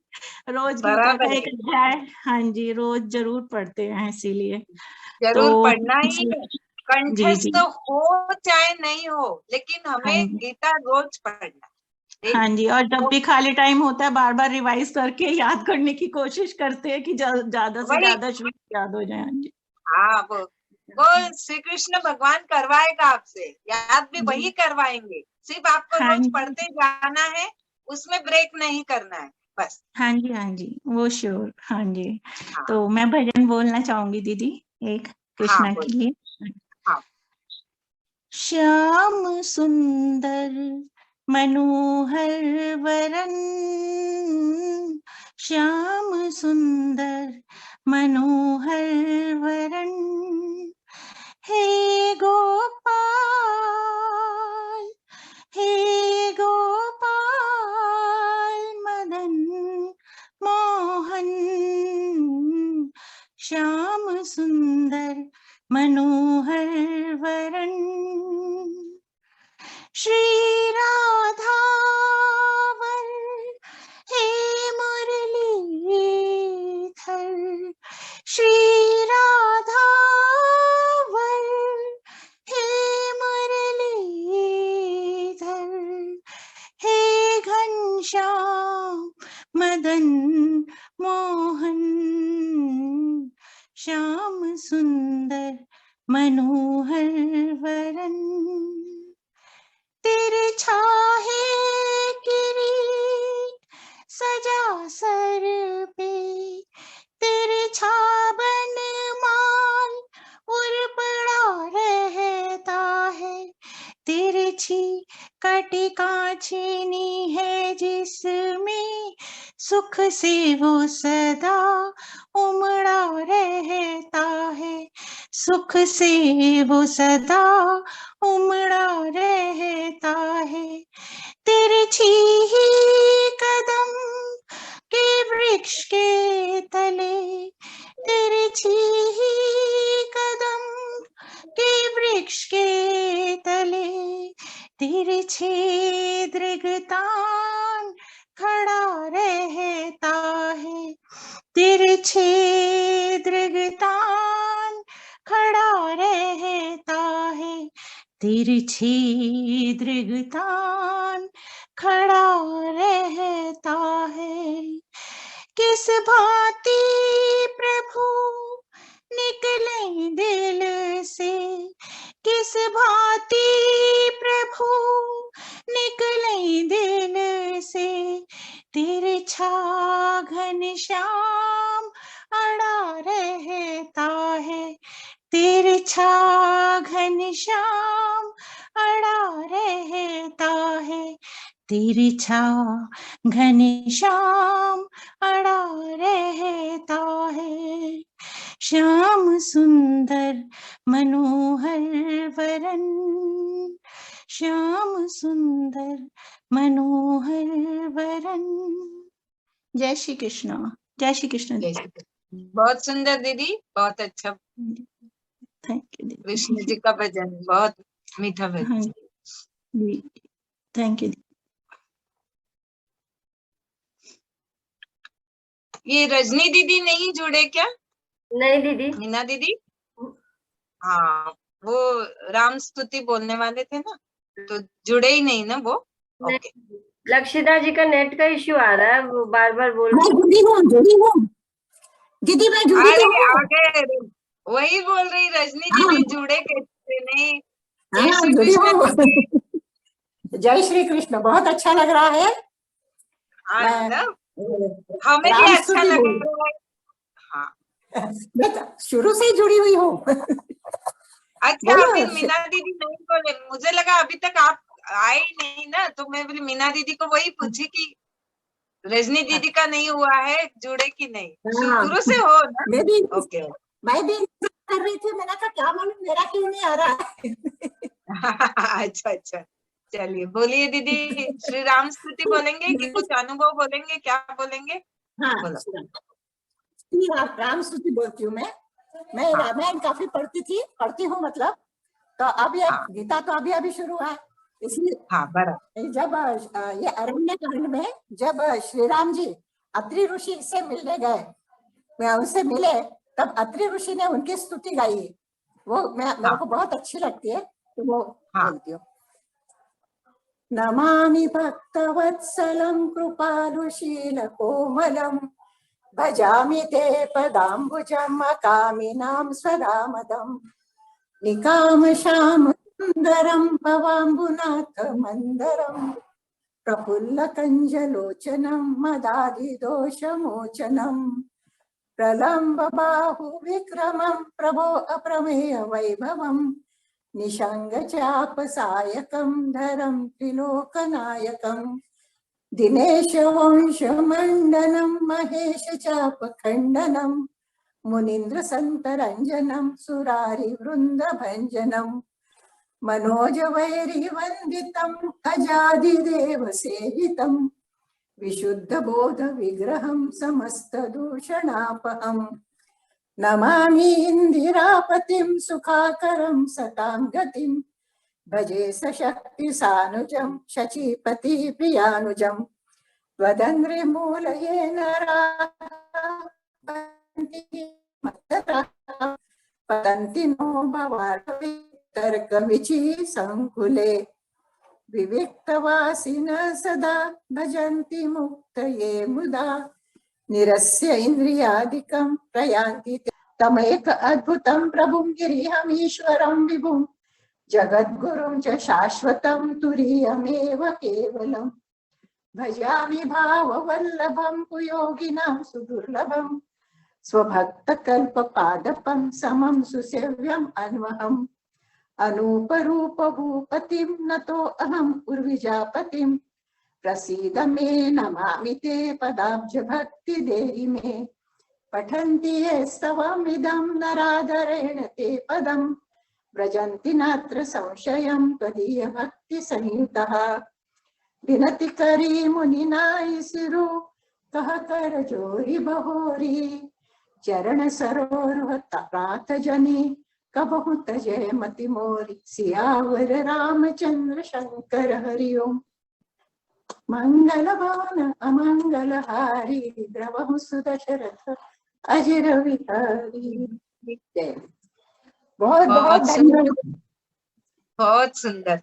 रोज गीता का एक अध्याय, हाँ जी, रोज जरूर पढ़ते हैं, इसीलिए जरूर पढ़ना ही, जी कंठस्थ जी हो चाहे नहीं हो, लेकिन हमें गीता रोज पढ़ना। हाँ जी। और जब भी खाली टाइम होता है बार बार रिवाइज करके याद करने की कोशिश करते हैं कि ज्यादा से ज्यादा श्लोक याद हो जाए। हाँ जी। हाँ, वो श्री कृष्ण भगवान करवाएगा आपसे, याद भी वही करवाएंगे, सिर्फ आपको रोज पढ़ते जाना है, उसमें ब्रेक नहीं करना है बस। हाँ जी, हाँ जी, वो श्योर। हाँ जी। तो मैं भजन बोलना चाहूंगी दीदी एक, कृष्णा के लिए। श्याम सुंदर मनोहर वरन, श्याम सुंदर मनोहर वरन, हे गोपाल, हे गोपाल मदन मोहन, श्याम सुंदर मनोहर वरन, श्री राधावर हे मुरलीधर, श्री राधावर हे मुरलीधर, हे घनश्याम मदन मोहन, श्याम सुंदर मनोहर वरन, तेरे छाहे किरीट सजा सर पे, तेरे छाबन माल उर पड़ा रहता है, तेरे छी कटी कांचनी है जिसमें सुख से वो सदा उमड़ा रहता है, सुख से वो सदा उमड़ा रहता है, तेरे छी कदम के वृक्ष के तले, तेरे छी कदम के वृक्ष के तले, तेरे छिद्र तान खड़ा रहता है, तेरे छिद्र तान खड़ा रहता है, तेरे छिद्र तान खड़ा रहता है, किस भांति प्रभु निकले दिल से, किस भांति प्रभु निकले दिल से, तेरे छा घनश्याम अड़ा रहता है, तेरे छा घनश्याम अड़ा रहता है, तेरे छा घनश्याम अड़ा रहता है, श्याम सुंदर मनोहर वरन, श्याम सुंदर मनोहर वरन। जय श्री कृष्ण, जय श्री कृष्ण। बहुत सुंदर दीदी, बहुत अच्छा। थैंक यू दीदी। कृष्ण जी का भजन बहुत मीठा भजन। Thank you. ये रजनी दीदी नहीं जुड़े क्या? नहीं दीदी। मीना दीदी? हाँ, वो राम स्तुति बोलने वाले थे ना, तो जुड़े ही नहीं ना वो। ओके। लक्षिता जी का नेट का इश्यू आ रहा है, वो बार बार बोल मैं जुड़ी हूँ दीदी, मैं जुड़ी अरे आगे वही बोल रही रजनी दीदी, जुड़े कैसे नहीं? जय हाँ श्री जुड़ी कृष्ण हूँ। दीदी। जय श्री कृष्ण, बहुत अच्छा लग रहा है। हाँ मैं ना, हमें भी राम अच्छा स्तुति लग हूँ। रहा है। हाँ मैं तो शुरू से ही जुड़ी हुई हूँ। अच्छा, बोलो। अभी मीना दीदी नहीं बोले, मुझे लगा अभी तक आप आए ही नहीं ना, तो मैं बोली मीना दीदी को वही पूछी कि रजनी दीदी का नहीं हुआ है, जुड़े कि नहीं, हाँ, शुरू से हो ना? मैं भी ओके इंतजार कर रही थी। मैंने कहा क्या मालूम मेरा क्यों नहीं आ रहा है। अच्छा अच्छा, चलिए बोलिए दीदी। श्री राम स्तुति बोलेंगे कि कुछ अनुभव बोलेंगे, क्या बोलेंगे? हाँ, बोलो। श्री राम स्तुति बोलती हूँ मैं रामायण काफी पढ़ती हूँ मतलब। तो अब ये गीता तो अभी अभी शुरू है, इसलिए हाँ बराबर। जब ये अरण्य कांड में जब श्री राम जी अत्रि ऋषि से मिलने गए, मैं उनसे मिले, तब अत्रि ऋषि ने उनकी स्तुति गाई। वो मेरे को बहुत अच्छी लगती है, तो वो बोलती हूँ। नमामि भक्तवत्सलं कृपालुशील कोमलं, भजामि ते पदाम्बुजम् अकामिनां स्वदामदम्, निकामशाम सुन्दरं भवाम्बुनाथ मन्दरं, प्रफुल्लकञ्जलोचनं मदादिदोषमोचनं, प्रलम्ब बाहुविक्रमं प्रभो अप्रमेय वैभवं, निषङ्गचापसायकं धरं त्रिलोकनायकं, दिनेशवंशमण्डनं महेशचापखण्डनं, मुनीन्द्रसन्तरञ्जनं सुरारिवृन्दभञ्जनं, मनोजवैरिवन्दितम् अजादिदेवसेवितं, विशुद्धबोधविग्रहं समस्तदूषणापहम्, नमामि इन्दिरापतिं सुखाकरं सतां गतिं, भजे सशक्तिसानुजं शचीपति प्रियानुजं, त्वदन्ध्रिमूलये पतन्ति नो भवार्तर्कविचि संकुले, विविक्तवासिनः सदा भजन्ति मुक्तये मुदा, निरस्य इन्द्रियादिकं प्रयान्ति तमेक अद्भुतं प्रभुं गिरिहमीश्वरं विभुं, जगद्गुरुं च शाश्वतं तुरीयमेव केवलं, भजामि भाववल्लभं कुयोगिनां सुदुर्लभं, स्वभक्तकल्पपादपं समं सुसेव्यम् अन्वहम्, अनूपरूपभूपतिं नतो अहम् उर्विजापतिं, प्रसीद मे नमामि ते पदाब्ज भक्ति देहि मे, पठन्ति ये स्तवमिदं नरादरेण ते पदं, व्रजन्ति नात्र संशयं त्वदीय भक्ति संयुतः, विनति करी मुनिनाय सिरु कह कर जोरी बहोरी, चरण सरोरुह प्रात जनी कबहु तजय मति मोरी, सियावर रामचंद्र शंकर हरिओम, मंगलवान अमंगलहारी द्रवहु सुदशरथ अजर विहारी। बहुत बहुत धन्यवाद। बहुत सुंदर,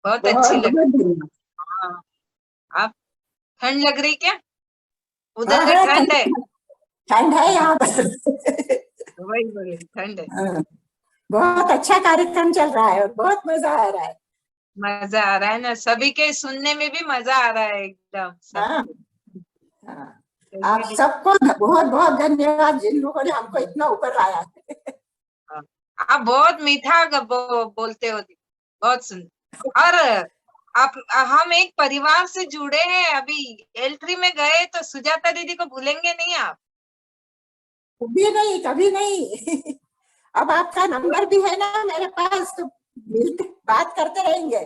बहुत अच्छी लग रही। हाँ, आप ठंड लग रही क्या? उधर ठंड है? ठंड है यहाँ पर। वही बोले ठंड है। बहुत अच्छा कार्यक्रम चल रहा है और बहुत मजा आ रहा है। मजा आ रहा है ना, सभी के सुनने में भी मजा आ रहा है एकदम। आप सबको बहुत बहुत धन्यवाद जिन लोगों ने हमको इतना ऊपर लाया। आप बहुत मीठा बोलते हो, बहुत सुंदर। और आप हम एक परिवार से जुड़े हैं। अभी एल3 में गए तो सुजाता दीदी को भूलेंगे नहीं आप? कभी नहीं, कभी नहीं। अब आपका नंबर भी है ना मेरे पास, तो बात करते रहेंगे।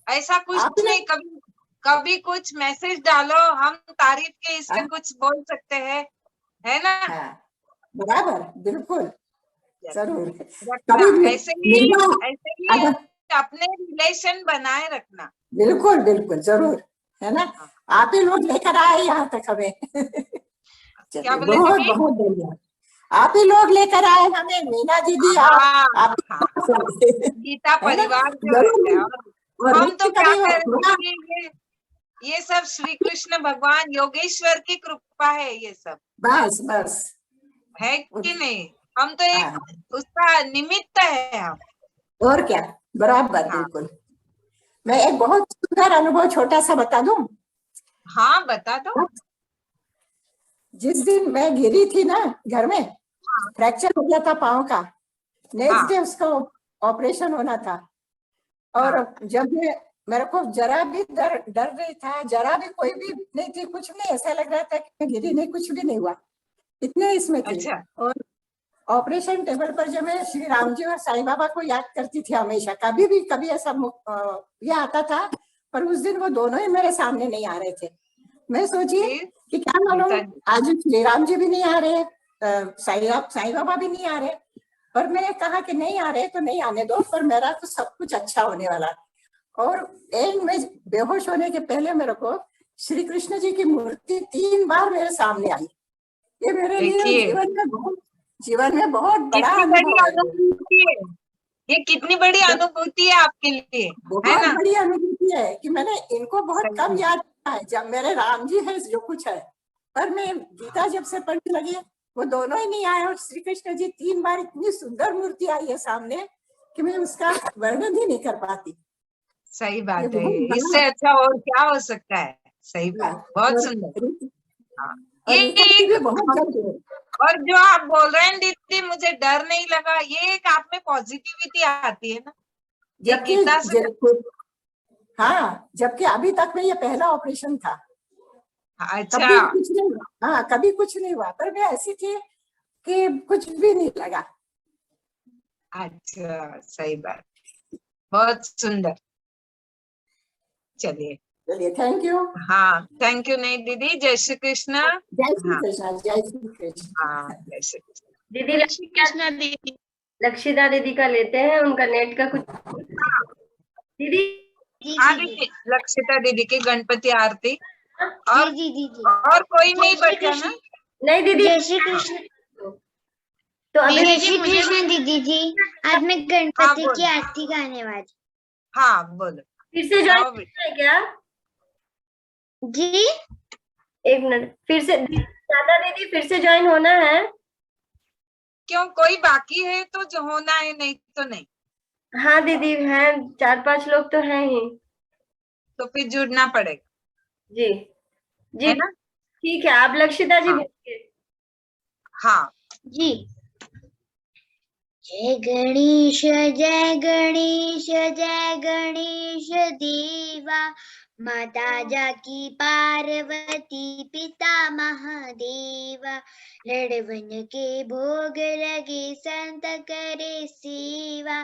ऐसा कुछ नहीं, कभी कभी कुछ मैसेज डालो, हम तारीफ के इसमें कुछ बोल सकते हैं, है ना? बराबर, बिल्कुल, जरूर। ऐसे ही अपने रिलेशन बनाए रखना। बिल्कुल बिल्कुल, जरूर, है ना? आप ही लोग लेकर आए यहाँ तक हमें। क्या बोले? बहुत बहुत धन्यवाद। आप ही लोग लेकर आए हमें, मीना दीदी, आप गीता परिवार जो है। और हम तो क्या करेंगे, ये सब श्री कृष्ण भगवान योगेश्वर की कृपा है, ये सब बस बस है कि नहीं? हम तो एक उसका निमित्त है हम। और क्या, बराबर, बिल्कुल। मैं एक बहुत सुंदर अनुभव छोटा सा बता दूं। हाँ बता दो। जिस दिन मैं गिरी थी ना घर में, फ्रैक्चर हो गया था पाँव का, नेक्स्ट डे उसका ऑपरेशन होना था। और जब मेरे को जरा भी डर नहीं था, जरा भी कोई भी नहीं थी, कुछ नहीं, ऐसा लग रहा था कि मैं गिरी नहीं, कुछ भी नहीं हुआ, इतने इसमें थी। और ऑपरेशन टेबल पर जब मैं श्री राम जी और साईं बाबा को याद करती थी हमेशा, कभी भी कभी ऐसा ये आता था, पर उस दिन वो दोनों ही मेरे सामने नहीं आ रहे थे। मैं सोची कि क्या मालूम आज श्री राम जी भी नहीं आ रहे, साईं बाबा भी नहीं आ रहे, पर मैंने कहा कि नहीं आ रहे तो नहीं आने दो, पर मेरा तो सब कुछ अच्छा होने वाला। और एंड में बेहोश होने के पहले मेरे को श्री कृष्ण जी की मूर्ति 3 बार मेरे सामने आई। ये मेरे लिए जीवन में बहुत बड़ा अनुभव है। ये कितनी बड़ी अनुभूति है आपके लिए, बहुत बड़ी अनुभूति है कि मैंने इनको बहुत कम याद किया है। जब मेरे राम जी है जो कुछ है, पर मैं गीता जब से पढ़ने लगी वो दोनों ही नहीं आए, और श्री कृष्ण जी 3 बार इतनी सुंदर मूर्ति आई है सामने कि मैं उसका वर्णन ही नहीं कर पाती। सही बात है, इससे अच्छा और क्या हो सकता है। सही बात, बहुत सुंदर। ये एक और जो आप बोल रहे हैं दीदी, मुझे डर नहीं लगा, ये एक आप में पॉजिटिविटी आती है ना, ये गीता से। हाँ, जबकि अभी तक में ये पहला ऑपरेशन था। अच्छा। कभी कुछ नहीं हुआ, हाँ कभी कुछ नहीं हुआ, पर मैं ऐसी थी कि कुछ भी नहीं लगा। अच्छा, सही बात, बहुत सुंदर। चलिए थैंक यू। हाँ थैंक यू। नहीं दीदी, जय श्री कृष्ण। जय श्री कृष्ण, जय श्री कृष्ण। हाँ जय श्री कृष्ण। दीदी कृष्णा दीदी, लक्षिता दीदी का लेते हैं, उनका नेट का कुछ। दीदी हाँ दीदी, लक्षिता दीदी की गणपति आरती। और कोई नहीं बचा ना? नहीं दीदी, जय श्री कृष्ण। तो अभी जय श्री कृष्ण दीदी जी, आज मैं गणपति की आरती गाने वाली। हाँ बोलो। फिर से ज्वाइन है क्या जी? एक मिनट, फिर से दादा दीदी फिर से ज्वाइन होना है? क्यों, कोई बाकी है तो जो होना है, नहीं तो नहीं। हाँ दीदी हैं, 4-5 लोग तो हैं ही। तो फिर जुड़ना पड़ेगा जी जी, ठीक है। आप लक्षिता जी बोलिए। हाँ जी। जय गणेश जय गणेश जय गणेश देवा, माता जाकी पार्वती पिता महादेवा, लड़वन के भोग लगे संत करे सेवा,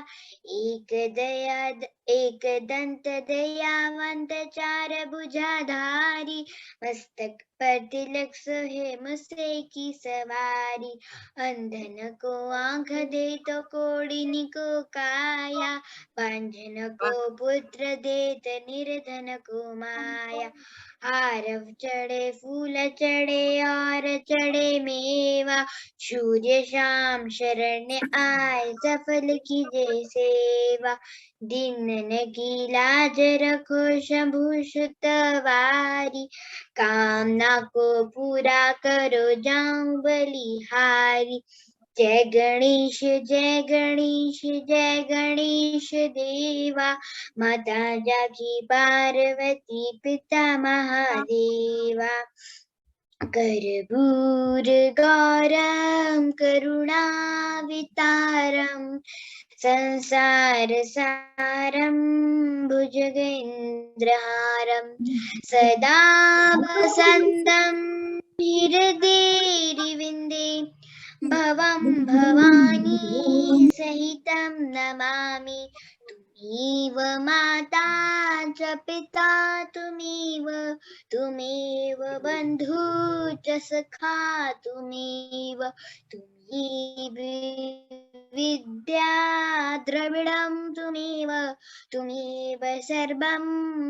एक दंत दयावंत चार भुजाधारी, मस्तक पर तिलक सोहे मुसे की सवारी, अंधन को आंख दे तो कोडिनी को काया, बांझन को पुत्र देत निर्धन को माया, आरव चढ़े फूल चढ़े और चढ़े मेवा, सूर्य शाम शरण आए सफल कीजे सेवा, दीनन की लाज रखो शंभु सुतवारी, कामना को पूरा करो जाऊं बलिहारी, जय गणेश जय गणेश जय गणेश देवा, माता जाकी पार्वती पिता महादेवा, कर्पूर गौरम करुणावितारम, संसार सारम भुजगेन्द्रहारम, सदा वसंतम हृदयेरिविन्दे, भवं भवानी सहितं नमामि, तुमेव माता च पिता तुमेव बन्धु च सखा तुमेव विद्या द्रविडं तुमेव सर्वं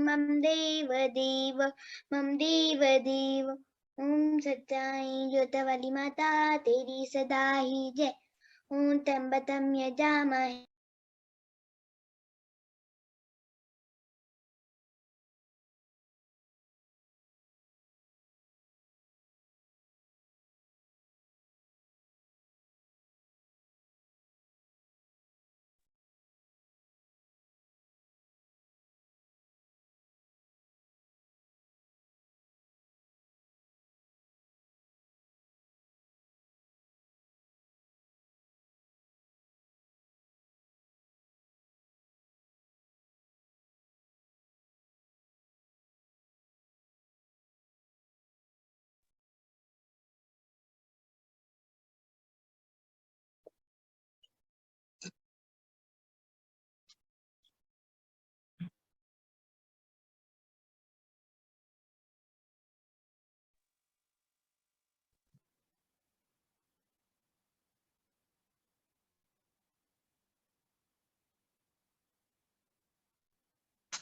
मम देव देव। ओम सच्चाई ज्योत वाली माता तेरी सदा ही जय। ओम त्र्यंबकम यजामहे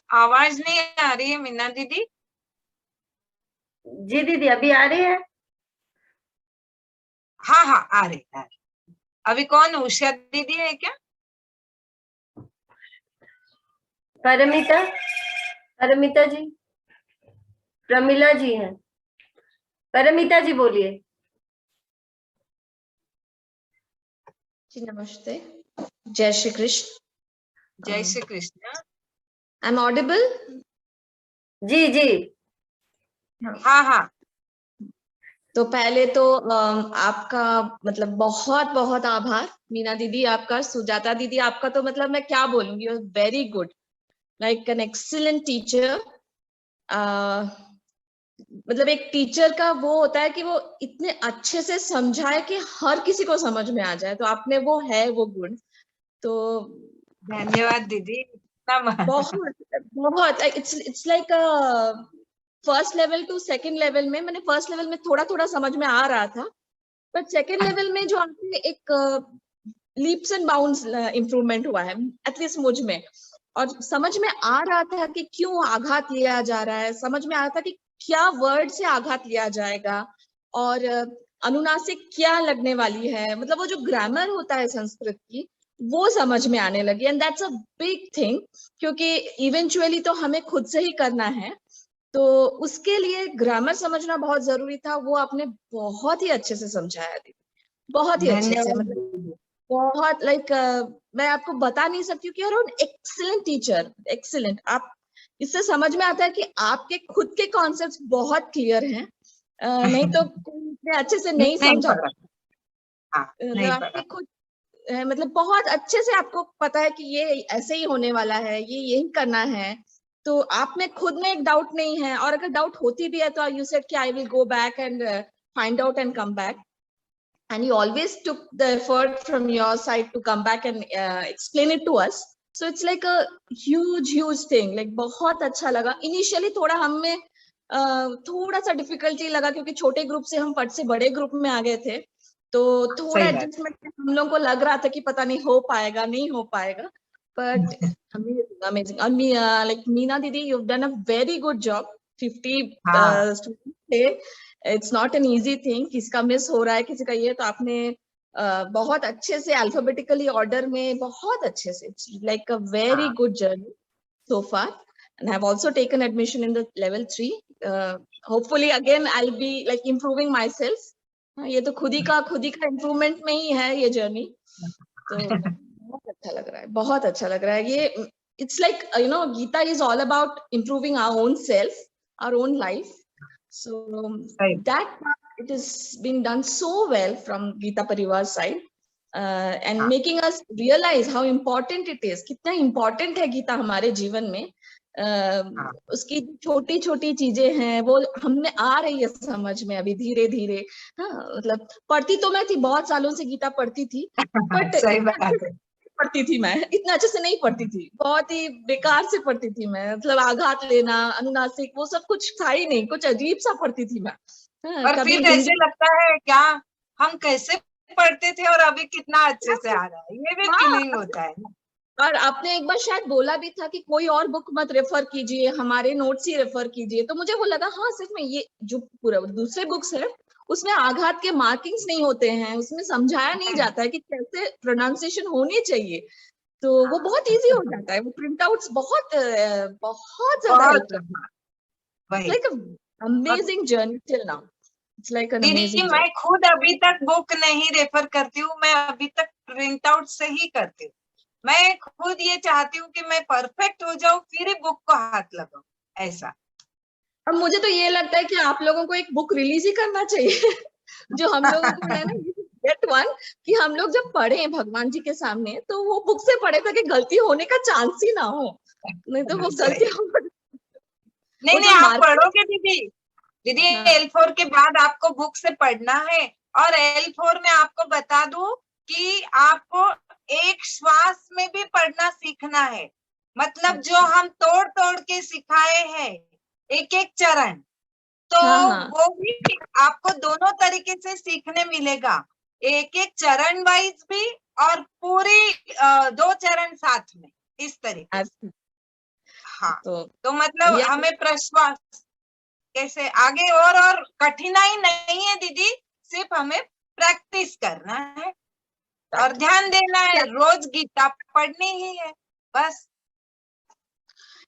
आवाज नहीं आ रही है मीना दीदी। जी दीदी अभी आ रही है। हाँ हाँ आ रही। अभी कौन उषा दीदी है क्या? परमिता, परमिता जी, प्रमिला जी हैं। परमिता जी बोलिए। जी नमस्ते, जय श्री कृष्ण। जय Shri Krishna. I am audible? जी जी हाँ हाँ। तो पहले तो आपका मतलब बहुत बहुत आभार मीना दीदी आपका, सुजाता दीदी आपका, तो मतलब मैं क्या बोलूंगी, very good, like an excellent teacher. मतलब एक टीचर का वो होता है कि वो इतने अच्छे से समझाए कि हर किसी को समझ में आ जाए, तो आपने वो है वो गुण। तो धन्यवाद दीदी। बहुत बहुत it's like first level to second level में, मैंने फर्स्ट लेवल में थोड़ा थोड़ा समझ में आ रहा था, बट सेकंड लेवल में जो आपने एक लीप्स एंड बाउंड्स इम्प्रूवमेंट हुआ है एटलीस्ट मुझ में, और समझ में आ रहा था कि क्यों आघात लिया जा रहा है, समझ में आ रहा था कि क्या वर्ड से आघात लिया जाएगा और अनुनासिक क्या लगने वाली है, मतलब वो जो ग्रामर होता है संस्कृत की वो समझ में आने लगी। And that's a big thing, क्योंकि इवेंचुअली तो हमें खुद से ही करना है, तो उसके लिए ग्रामर समझना बहुत जरूरी था। वो आपने बहुत ही अच्छे से समझाया दीदी, बहुत ही अच्छे से, मतलब बहुत लाइक मैं आपको बता नहीं सकती हूँ कि you're an excellent teacher, excellent. आप इससे समझ में आता है कि आपके खुद के कॉन्सेप्ट्स बहुत क्लियर हैं, नहीं तो कोई इतने अच्छे से नहीं समझा पाता। मतलब आपके खुद मतलब बहुत अच्छे से आपको पता है कि ये ऐसे ही होने वाला है, ये यही करना है, तो आप में खुद में एक डाउट नहीं है, और अगर डाउट होती भी है तो यू सेड कि I will go back and find out and come back, and you always took the effort from your side to come back and explain it to us, so it's like a huge thing, like बहुत अच्छा लगा। इनिशियली थोड़ा हमें थोड़ा सा डिफिकल्टी लगा क्योंकि छोटे ग्रुप से हम फट से बड़े ग्रुप में आ गए थे, तो थोड़ा एडजस्टमेंट हम लोगों को लग रहा था कि पता नहीं हो पाएगा नहीं हो पाएगा, बट अमेजिंग। और लाइक मीना दीदी you have done a very good job. 50 students थे, it's not an easy thing, किसका मिस हो रहा है किसी का ये, तो आपने बहुत अच्छे से अल्फाबेटिकली ऑर्डर में बहुत अच्छे से, like a very good journey so far, and I have also taken admission in the level 3. Hopefully again I'll be like improving myself. ये तो खुद ही का इम्प्रूवमेंट में ही है ये जर्नी, तो बहुत अच्छा लग रहा है, बहुत अच्छा लग रहा है ये। It's like you know Gita is all about improving our own self, our own life, so that part it is being done so well from Geeta Parivar side, and making us realize how important it is, कितना important है गीता हमारे जीवन में। उसकी छोटी छोटी चीजें हैं वो हमने आ रही है समझ में अभी धीरे धीरे। हाँ मतलब पढ़ती तो मैं थी, बहुत सालों से गीता पढ़ती थी, बट सही बात है। पढ़ती थी मैं, इतना अच्छे से नहीं पढ़ती थी, बहुत ही बेकार से पढ़ती थी मैं, मतलब आघात लेना अनुनासिक वो सब कुछ था ही नहीं, कुछ अजीब सा पढ़ती थी मैं। और फिर ऐसे लगता है क्या हम कैसे पढ़ते थे और अभी कितना अच्छे से आ रहा है, ये भी फीलिंग होता है। और आपने एक बार शायद बोला भी था कि कोई और बुक मत रेफर कीजिए, हमारे नोट्स ही रेफर कीजिए, तो मुझे वो लगा हाँ सच में ये जो पूरा दूसरे बुक्स है उसमें आघात के मार्किंग्स नहीं होते हैं, उसमें समझाया नहीं जाता है कि कैसे प्रोनाउंसिएशन होनी चाहिए, तो वो बहुत इजी हो जाता है, वो प्रिंट आउट्स बहुत बहुत ज्यादा like amazing journey till now, it's like an दीदी अमेजिंग मैं खुद अभी तक बुक नहीं रेफर करती हूँ, मैं अभी तक प्रिंट आउट से ही करती हूँ। मैं खुद ये चाहती हूँ कि मैं परफेक्ट हो जाऊं फिर ही बुक को हाथ लगाऊं, ऐसा। अब मुझे तो ये लगता है कि आप लोगों को एक बुक रिलीज ही करना चाहिए जो हम लोगों को है ना गेट वन, कि हम लोग जब पढ़े भगवान जी के सामने तो वो बुक से पढ़े ताकि गलती होने का चांस ही ना हो, नहीं तो वो गलती हो नहीं आप पढ़ोगे दीदी L4 के बाद आपको बुक से पढ़ना है, और L4 में आपको बता दूं कि आपको एक श्वास में भी पढ़ना सीखना है, मतलब जो हम तोड़ तोड़ के सिखाए हैं एक एक चरण, तो वो भी आपको दोनों तरीके से सीखने मिलेगा, एक एक चरण वाइज भी और पूरी 2 चरण साथ में, इस तरीके से। हाँ तो तो मतलब या हमें प्रश्वास कैसे आगे और कठिनाई नहीं है दीदी, सिर्फ हमें प्रैक्टिस करना है और ध्यान देना है, रोज गीता पढ़नी ही है बस।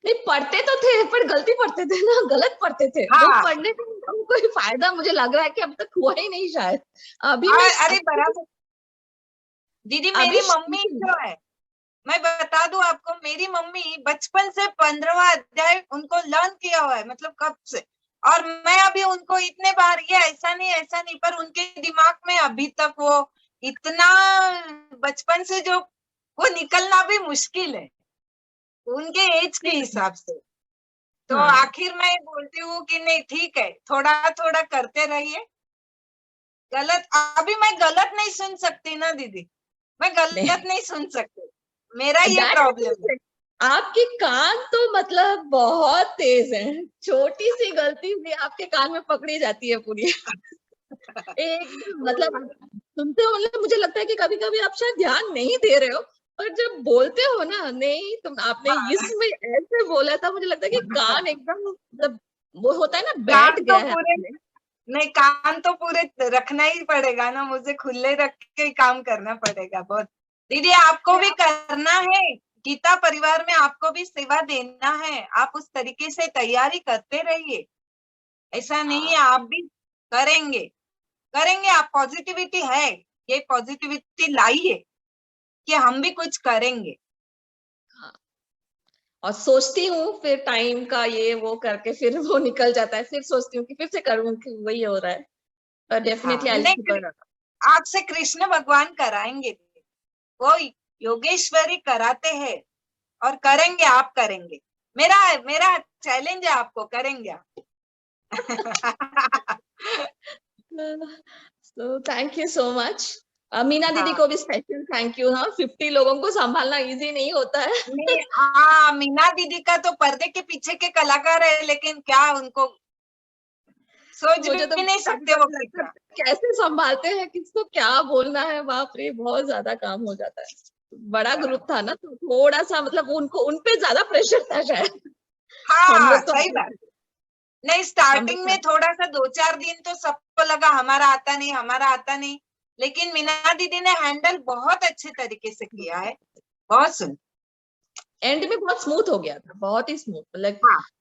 नहीं पढ़ते तो थे पर गलती पढ़ते थे ना, गलत पढ़ते थे। वो हाँ पढ़ने का कोई फायदा मुझे लग रहा है कि अब तक हुआ ही नहीं शायद। अभी मैं अरे बराबर दीदी, मेरी मम्मी जो है, मैं बता दूं आपको, मेरी मम्मी बचपन से 15वां अध्याय उनको लर्न किया हुआ है, मतलब कब से। और मैं अभी उनको इतने बार ये ऐसा नहीं, पर उनके दिमाग में अभी तक वो इतना बचपन से जो वो निकलना भी मुश्किल है उनके एज के हिसाब से। तो हाँ। आखिर मैं बोलती हूँ कि नहीं ठीक है, थोड़ा थोड़ा करते रहिए। गलत अभी मैं गलत नहीं सुन सकती ना दीदी, मैं गलत नहीं सुन सकती, मेरा ये प्रॉब्लम है। आपके कान तो मतलब बहुत तेज हैं, छोटी सी गलती भी आपके कान में पकड़ी जाती है पूरी। एक मतलब सुनते हो, मतलब मुझे लगता है कि कभी कभी आप शायद ध्यान नहीं दे रहे हो, और जब बोलते हो ना, नहीं तुम आपने इसमें ऐसे बोला था, मुझे लगता है कि कान एकदम मतलब वो होता है ना, बैठ कान गया तो है पूरे आपने। नहीं, कान तो पूरे रखना ही पड़ेगा ना, मुझे खुले रख के ही काम करना पड़ेगा बहुत। दीदी आपको भी करना है, गीता परिवार में आपको भी सेवा देना है, आप उस तरीके से तैयारी करते रहिए। ऐसा नहीं है, आप भी करेंगे करेंगे, आप पॉजिटिविटी है, ये पॉजिटिविटी लाइए कि हम भी कुछ करेंगे। और सोचती हूँ फिर टाइम का ये वो करके फिर वो निकल जाता है, फिर सोचती हूँ कि फिर से करूँ कि वही हो रहा है, पर डेफिनेटली आई नहीं, आपसे कृष्ण भगवान कराएंगे, वो योगेश्वरी कराते हैं और करेंगे, आप करेंगे। मेरा मेरा चैलेंज है, आपको करेंगे आप। So thank you so much. Meena दीदी को भी स्पेशल थैंक यू। हाँ, 50 लोगों को संभालना इजी नहीं होता है। नहीं, हाँ मीना दीदी का तो पर्दे के पीछे के कलाकार है, लेकिन क्या उनको सोच मुझे तो भी नहीं सकते वो कितना। कैसे संभालते हैं, किसको क्या बोलना है, बाप रे बहुत ज्यादा काम हो जाता है। बड़ा ग्रुप था ना, तो थोड़ा सा मतलब उनको उनपे ज्यादा प्रेशर था शायद। हम हाँ लोग तो सही बात। नहीं, स्टार्टिंग में थोड़ा सा 2-4 दिन तो सबको लगा हमारा आता नहीं, लेकिन मीना दीदी ने हैंडल बहुत अच्छे तरीके से किया है, बहुत सुन। एंड में बहुत स्मूथ हो गया था, बहुत ही स्मूथ, मतलब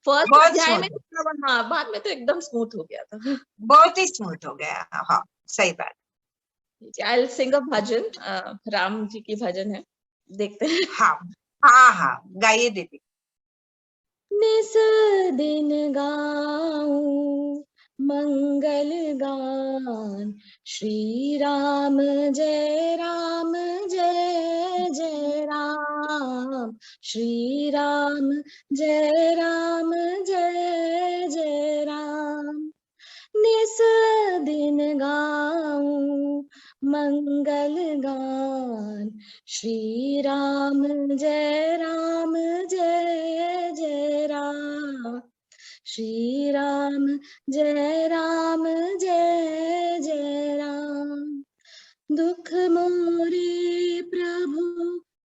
फर्स्ट बहुत अध्याय में स्मूथ, हाँ, बाद में तो एकदम स्मूथ हो गया था। बहुत ही स्मूथ हो गया। हाँ सही बात। I'll sing a भजन, राम जी की भजन है, देखते हैं। हाँ गाइए दीदी। निस दिन गाऊं मंगल गान, श्री राम जय राम जय जय राम, श्री राम जय राम जय जय राम। निस दिन गाऊं मंगल गान, श्री राम जय जय राम, श्री राम जय जय राम। दुख मोरे प्रभु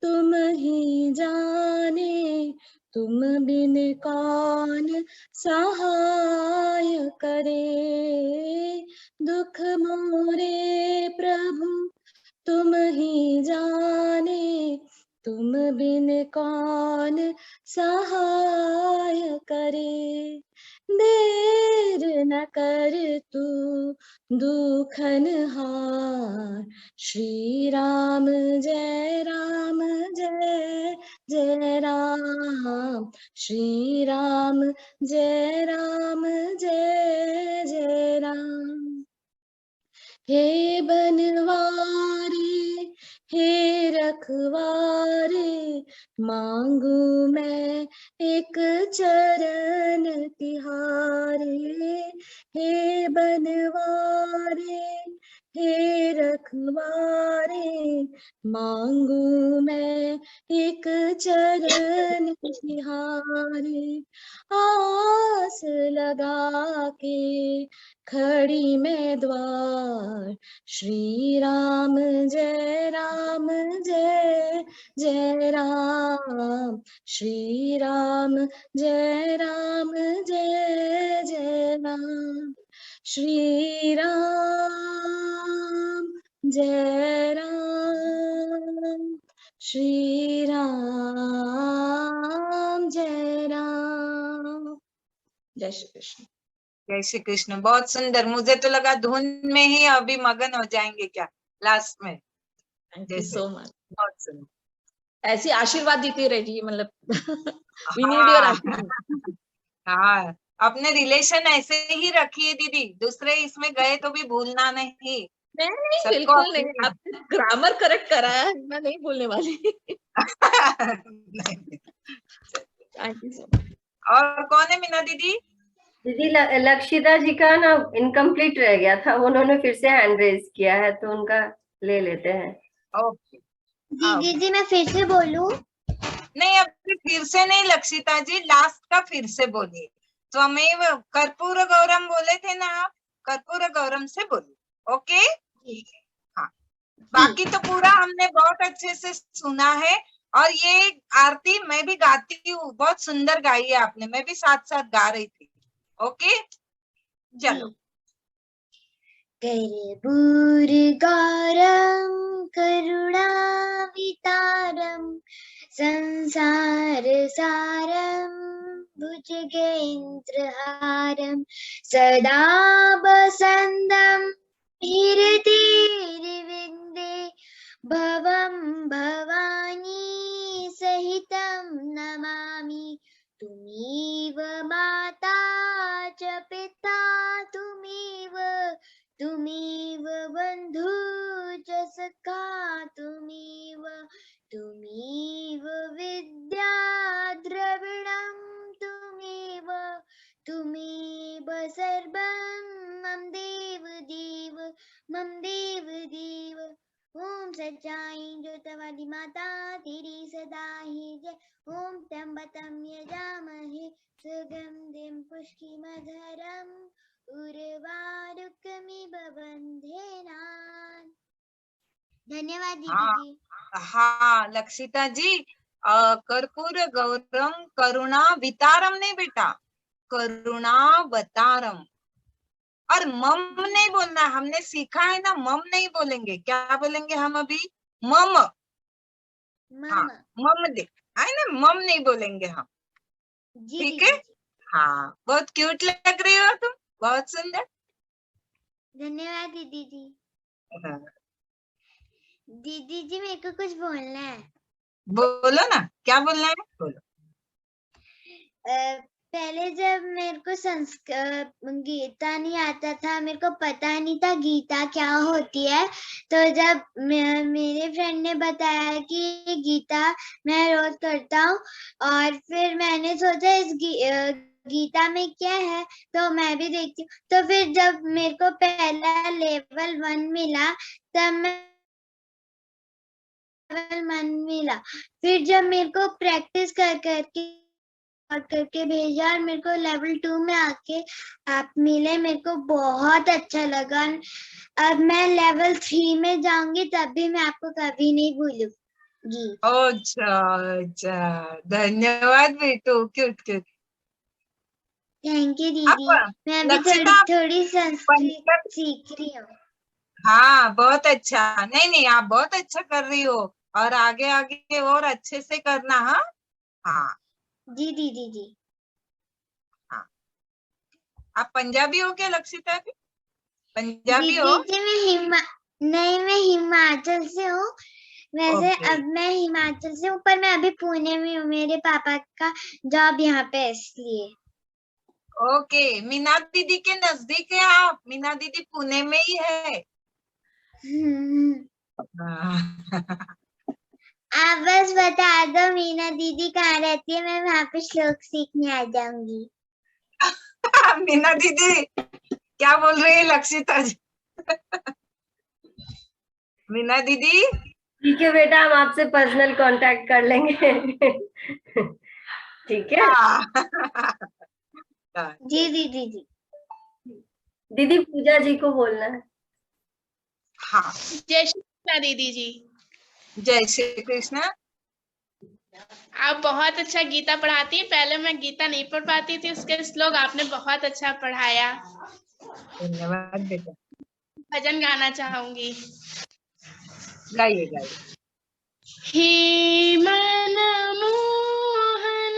तुम ही जाने, तुम बिन कौन सहाय करे। दुख मोरे प्रभु तुम ही जाने, तुम बिन कौन सहाय करे। देर न कर तू दुखन हार, श्री राम जय जय राम, श्री राम जय जय राम। हे बनवारे हे रखवारे, मांगू मैं एक चरण तिहारे। हे बनवारे हे रखवारे, मांगू मैं एक चरण तिहारे। आस लगा के खड़ी मैं द्वार, श्री राम जय जय राम, श्री राम जय राम, जय जय राम, श्री राम जय राम, श्री राम जय राम। जय श्री कृष्ण। जय श्री कृष्ण, बहुत सुंदर। मुझे तो लगा धुन में ही अभी मगन हो जाएंगे क्या लास्ट में। Thank you so much. बहुत सुंदर। ऐसी आशीर्वाद देती रहिए, मतलब वी नीड योर आशीर्वाद। हाँ, अपने रिलेशन ऐसे ही रखिए दीदी, दूसरे इसमें गए तो भी भूलना नहीं। नहीं, सबको बिल्कुल नहीं, अपने- आपने ग्रामर करेक्ट करा है, मैं नहीं भूलने वाली। Thank you so much. और कौन है मीना दीदी? दीदी लक्षिता जी का ना इनकम्प्लीट रह गया था, उन्होंने फिर से हैंड रेज किया है तो उनका ले लेते हैं। ओके दीदी जी मैं फिर से बोलूं? नहीं, अभी फिर से नहीं लक्षिता जी, लास्ट का फिर से बोलिए। त्वमेव कर्पूर गौरम बोले थे ना आप, कर्पूर गौरम से बोलिए। ओके हाँ, बाकी तो पूरा हमने बहुत अच्छे से सुना है। और ये आरती मैं भी गाती हूँ, बहुत सुंदर गाई है आपने, मैं भी साथ साथ गा रही थी। ओके चलो। कर्पूर गौरम करुणावितारम संसार सारम भुजगेन्द्रहारम सदा वसंतम हृदयविन्दे भवं भवानी सहितं नमामि। तुमीव माता च पिता तुमीव बन्धु च सखा तुमीव विद्या द्रविणं तुमीव सर्वं मम देव ओम सच्चाई ज्योतवाली माता तेरी सदा ही जय। ओम त्र्यंबकं यजामहे सुगंधिं पुष्टिवर्धनम् उर्वारुकमिव बन्धेना। धन्यवाद दीदी जी। हाँ लक्षिता जी, कर्पूर गौरम करुणा वितारम नहीं बेटा, करुणावतारम। और मम नहीं बोलना, हमने सीखा है ना, मम नहीं बोलेंगे। क्या बोलेंगे हम अभी? मम। हाँ मम दे, है ना, मम नहीं बोलेंगे हम। ठीक है? हाँ, बहुत क्यूट लग रही हो तुम, बहुत सुंदर। धन्यवाद दीदी जी। हाँ। दीदी जी मेरे को कुछ बोलना है। बोलो ना, क्या बोलना है बोलो। पहले जब मेरे को गीता नहीं आता था, मेरे को पता नहीं था गीता क्या होती है, तो जब मेरे फ्रेंड ने बताया कि गीता मैं रोज करता हूँ, और फिर मैंने सोचा इस गीता में क्या है तो मैं भी देखती हूँ। तो फिर जब मेरे को पहला लेवल 1 मिला, तब फिर जब मेरे को प्रैक्टिस करके भेजा और मेरे को लेवल 2 में आके आप मिले, मेरे को बहुत अच्छा लगा। अब मैं लेवल 3 में जाऊंगी तब भी मैं आपको कभी नहीं भूलूंगी। अच्छा, धन्यवाद बेटू, क्यूट। थैंक यू दीदी। मैं भी थोड़ी संस्कृत सीख रही हूँ। हाँ बहुत अच्छा, नहीं आप बहुत अच्छा कर रही हो, और आगे और अच्छे से करना। हाँ जी दीदी जी। हाँ, आप पंजाबी हो क्या लक्षिता जी? पंजाबी हो? दीदी मैं हिमाचल से हूँ वैसे। अब मैं हिमाचल से हूँ, पर मैं अभी पुणे में हूँ, मेरे पापा का जॉब यहाँ पे है इसलिए। ओके, मीना दीदी के नजदीक है आप, मीना दीदी पुणे में ही है। आप बस बता दो मीना दीदी कहाँ रहती है, मैं वहाँ पे श्लोक सीखने आ जाऊंगी। मीना दीदी क्या बोल रही है लक्षिता जी? मीना दीदी ठीक है बेटा, हम आपसे पर्सनल कांटेक्ट कर लेंगे। ठीक है जी दीदी जी। दीदी पूजा जी को बोलना है। हाँ, जय श्री कृष्ण दीदी जी। जय श्री कृष्ण। आप बहुत अच्छा गीता पढ़ाती हैं। पहले मैं गीता नहीं पढ़ पाती थी, उसके श्लोक आपने बहुत अच्छा पढ़ाया। धन्यवाद बेटा। भजन गाना चाहूंगी। गाइए गाइए। हे मन मोहन,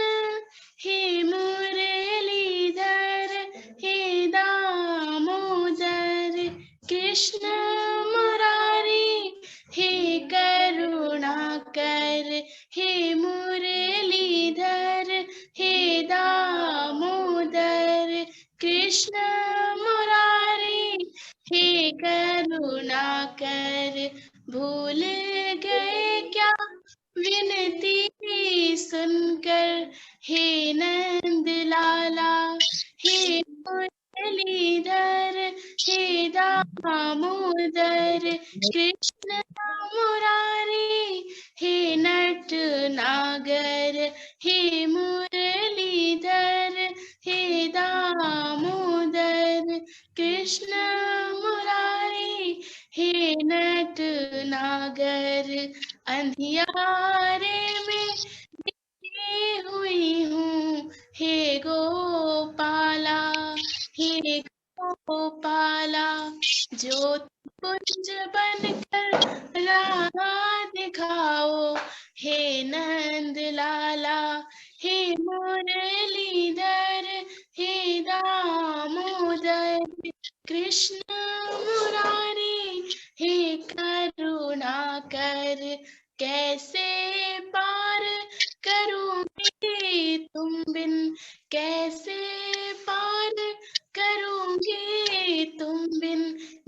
हे मुरलीधर, हे दामोदर, कृष्ण मुरारी, हे करुणाकर, हे मुरलीधर, हे दामोदर, कृष्ण मुरारी, हे करुणाकर। भूल गए क्या विनती सुनकर, हे नंद लाला, हे मुरलीधर, हे दामोदर, कृष्ण मुरारी, हे नट नागर, हे मुरलीधर, हे दामोदर, कृष्ण मुरारी, हे नट नागर। अंधियारे में दिखती हुई हूँ, हे गोपाला, हे गोपाला। ज्योति पुंज बनकर राह दिखाओ, हे नंद लाला, हे मुरलीधर, हे दामोदर, कृष्ण मुरारी, हे करुणाकर। कैसे पार करूंगी तुम बिन, कैसे पार करूंगी तुम बिन,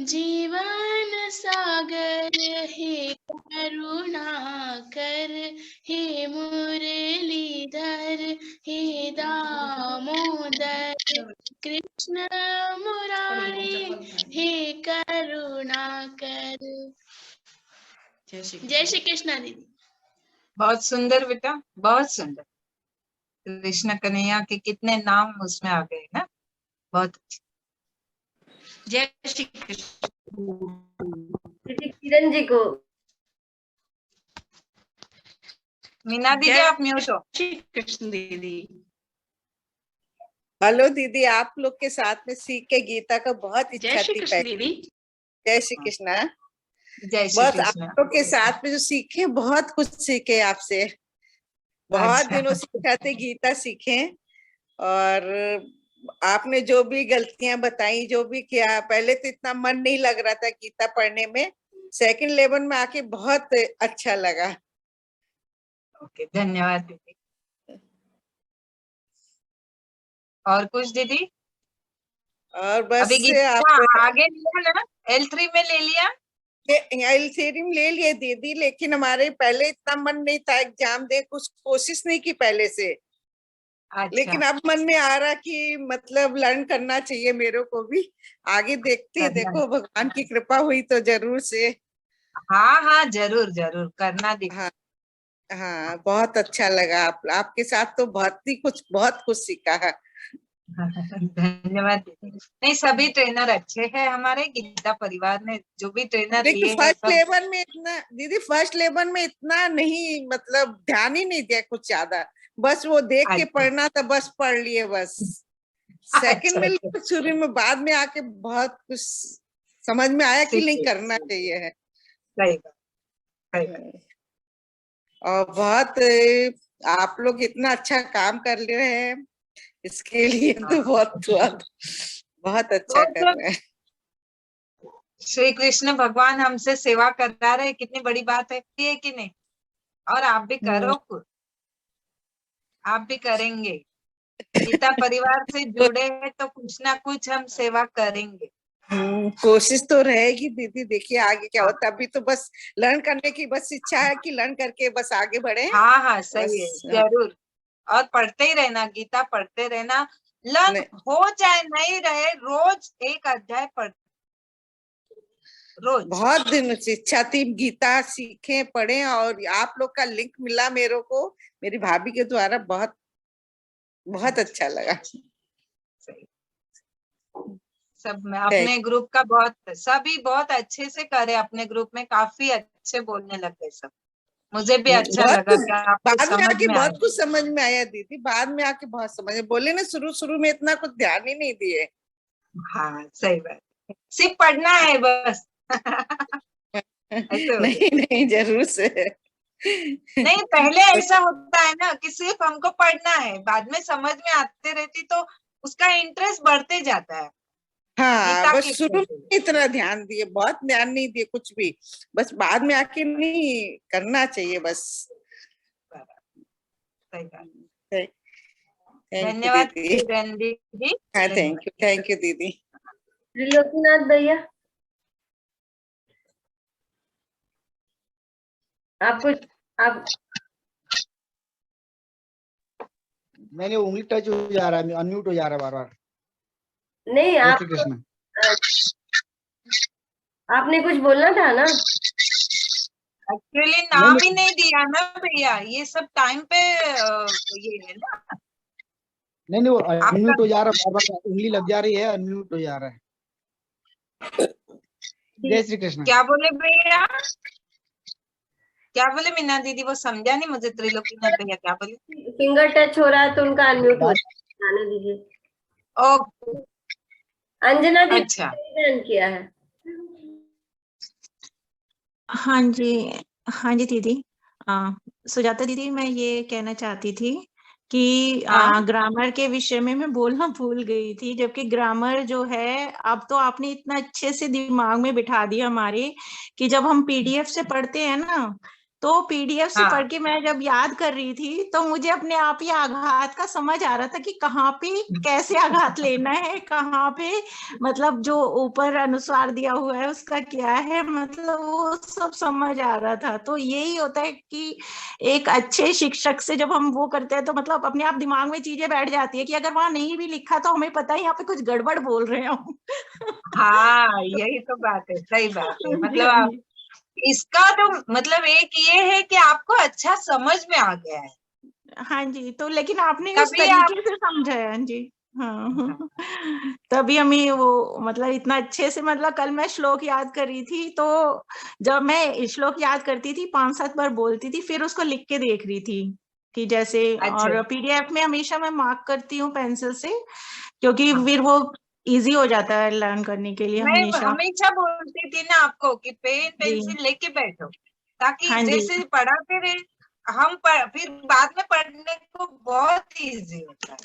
जीवन सागर, हे करुणाकर, हे मुरलीधर, हे दामोदर, कृष्ण मुरारी, हे करुणाकर। जय श्री कृष्ण दीदी। बहुत सुंदर बेटा, बहुत सुंदर। कृष्ण कन्हैया के कितने नाम उसमें आ गए ना, बहुत अच्छा। जय श्री कृष्ण। किरण जी को। मीना दीदी आप म्यूट हो। कृष्ण दीदी। हेलो दीदी, आप लोग के साथ में सीख के गीता का बहुत इच्छा थी पहले। जय श्री कृष्ण। जय श्री बहुत आप कृष्ण। लोग के साथ में जो सीखे, बहुत कुछ सीखे आपसे। बहुत अच्छा। दिनों से चाहते गीता सीखे, और आपने जो भी गलतियां बताई, जो भी किया, पहले तो इतना मन नहीं लग रहा था गीता पढ़ने में, सेकंड लेवल में आके बहुत अच्छा लगा। ओके, धन्यवाद दीदी। और कुछ दीदी? और बस अभी गीता आप आगे लिया ना, L3 में ले लिया? L3 में ले लिए दीदी, लेकिन हमारे पहले इतना मन नहीं था एग्जाम दे, कुछ कोशिश नहीं की पहले से। अच्छा। लेकिन अब मन में आ रहा कि मतलब लर्न करना चाहिए मेरे को भी। आगे देखते हैं, देखो भगवान की कृपा हुई तो जरूर से। हाँ हाँ, जरूर जरूर करना दीदी। हाँ हाँ, बहुत अच्छा लगा। आपके साथ तो बहुत कुछ सीखा है। धन्यवाद दीदी। नहीं, सभी ट्रेनर अच्छे हैं हमारे गीता परिवार में, जो भी ट्रेनर देखिए लिए हैं फर्स्ट सब। लेवल में इतना दीदी, फर्स्ट लेवल में इतना नहीं, मतलब ध्यान ही नहीं दिया कुछ ज्यादा, बस वो देख के पढ़ना था, बस पढ़ लिए बस। सेकंड में शुरू में, बाद में आके बहुत कुछ समझ में आया कि नहीं करना चाहिए है। सही बात। और बहुत आप लोग इतना अच्छा काम कर रहे हैं, इसके लिए तो बहुत अच्छा कर रहे हैं। श्री कृष्ण भगवान हमसे सेवा करा रहे, कितनी बड़ी बात है कि नहीं? और आप भी करो खुद, आप भी करेंगे। गीता परिवार से जुड़े हैं तो कुछ ना कुछ हम सेवा करेंगे। कोशिश तो रहेगी दीदी, देखिए आगे क्या होता है। अभी तो बस लर्न करने की बस इच्छा है कि लर्न करके बस आगे बढ़े। हाँ हाँ, सही है, जरूर। और पढ़ते ही रहना, गीता पढ़ते रहना, लर्न हो चाहे नहीं रहे, रोज एक अध्याय पढ़, रोज। बहुत दिनों से इच्छा थी गीता सीखे पढ़े, और आप लोग का लिंक मिला मेरे को मेरी भाभी के द्वारा, बहुत अच्छा लगा। सब में अपने ग्रुप का सभी बहुत अच्छे से करे, अपने ग्रुप में काफी अच्छे बोलने लग गए सब। मुझे भी अच्छा बहुत लगा कि आपको बाद में समझ आके में बहुत आया। कुछ समझ में आया दीदी, बाद में आके बहुत समझ बोले ना, शुरू शुरू में इतना कुछ ध्यान ही नहीं दिए। हाँ सही बात, सिर्फ पढ़ना है बस। ऐसे हो नहीं नहीं, जरूर से। नहीं, पहले ऐसा होता है ना कि सिर्फ हमको पढ़ना है, बाद में समझ में आते रहती तो उसका इंटरेस्ट बढ़ते जाता है। हाँ, गीता बस के शुरू प्रति। में इतना ध्यान दिए, बहुत ध्यान नहीं दिए कुछ भी, बस बाद में आके नहीं करना चाहिए बस। सही बात। थैंक यू धन्यवाद दीदी। किरण दीदी। हाँ, थैंक यू दीदी। त्रिलोकीनाथ भैया, आप कुछ आप नहीं, उंगली टच हो जा रहा है, अनम्यूट हो जा रहा है बार बार। नहीं, जय आप श्री कृष्ण। आपने कुछ बोलना था ना? एक्चुअली नाम ही नहीं दिया ना भैया, ये सब टाइम पे ये है ना। नहीं, वो अनम्यूट हो जा रहा है, बार बार उंगली लग जा रही है, अनम्यूट हो जा रहा है। जय श्री कृष्ण। क्या बोले भैया, क्या बोले मीना दीदी, वो समझा नहीं मुझे। त्रिलोकीनाथ भैया क्या बोले? फिंगर टच हो रहा है तो उनका अनम्यूट हो जाने दीजिए। ओके। अंजना दीदी अच्छा, ने किया है। हाँ जी, हाँ जी दीदी। सुजाता दीदी, मैं ये कहना चाहती थी कि हाँ। ग्रामर के विषय में मैं बोलना भूल गई थी, जबकि ग्रामर जो है अब तो आपने इतना अच्छे से दिमाग में बिठा दिया हमारे, कि जब हम पीडीएफ से पढ़ते हैं ना, तो पीडीएफ से हाँ। पढ़ के मैं जब याद कर रही थी तो मुझे अपने आप ही आघात का समझ आ रहा था कि कहाँ पे कैसे आघात लेना है, कहाँ पे मतलब जो ऊपर अनुस्वार दिया हुआ है उसका क्या है, मतलब वो सब समझ आ रहा था। तो यही होता है कि एक अच्छे शिक्षक से जब हम वो करते हैं तो मतलब अपने आप दिमाग में चीजें बैठ जाती है कि अगर वहां नहीं भी लिखा तो हमें पता है यहाँ पे कुछ गड़बड़ बोल रहे हैं हम। हाँ, यही तो बात है, सही बात है। हाँ जी, मतलब हाँ आप, जी। इसका तो मतलब एक ये है कि आपको अच्छा समझ में आ गया है। हाँ जी, तो लेकिन आपने उस तभी आप तरीके से समझाया। हाँ जी, हाँ। तभी हमें वो मतलब इतना अच्छे से, मतलब कल मैं श्लोक याद कर रही थी, तो जब मैं श्लोक याद करती थी 5-7 बार बोलती थी, फिर उसको लिख के देख रही थी कि जैसे, अच्छा। और पीडीएफ में हमेशा मैं मार्क करती हूँ पेंसिल से, क्योंकि हाँ। फिर वो इजी हो जाता है लर्न करने के लिए मैं हमेशा। हमेशा बोलती थी ना आपको कि पेन जी, पेंसिल लेके बैठो, ताकि हाँ जी, जैसे पढ़ाते रहे फिर बाद में पढ़ने को बहुत इजी होता है।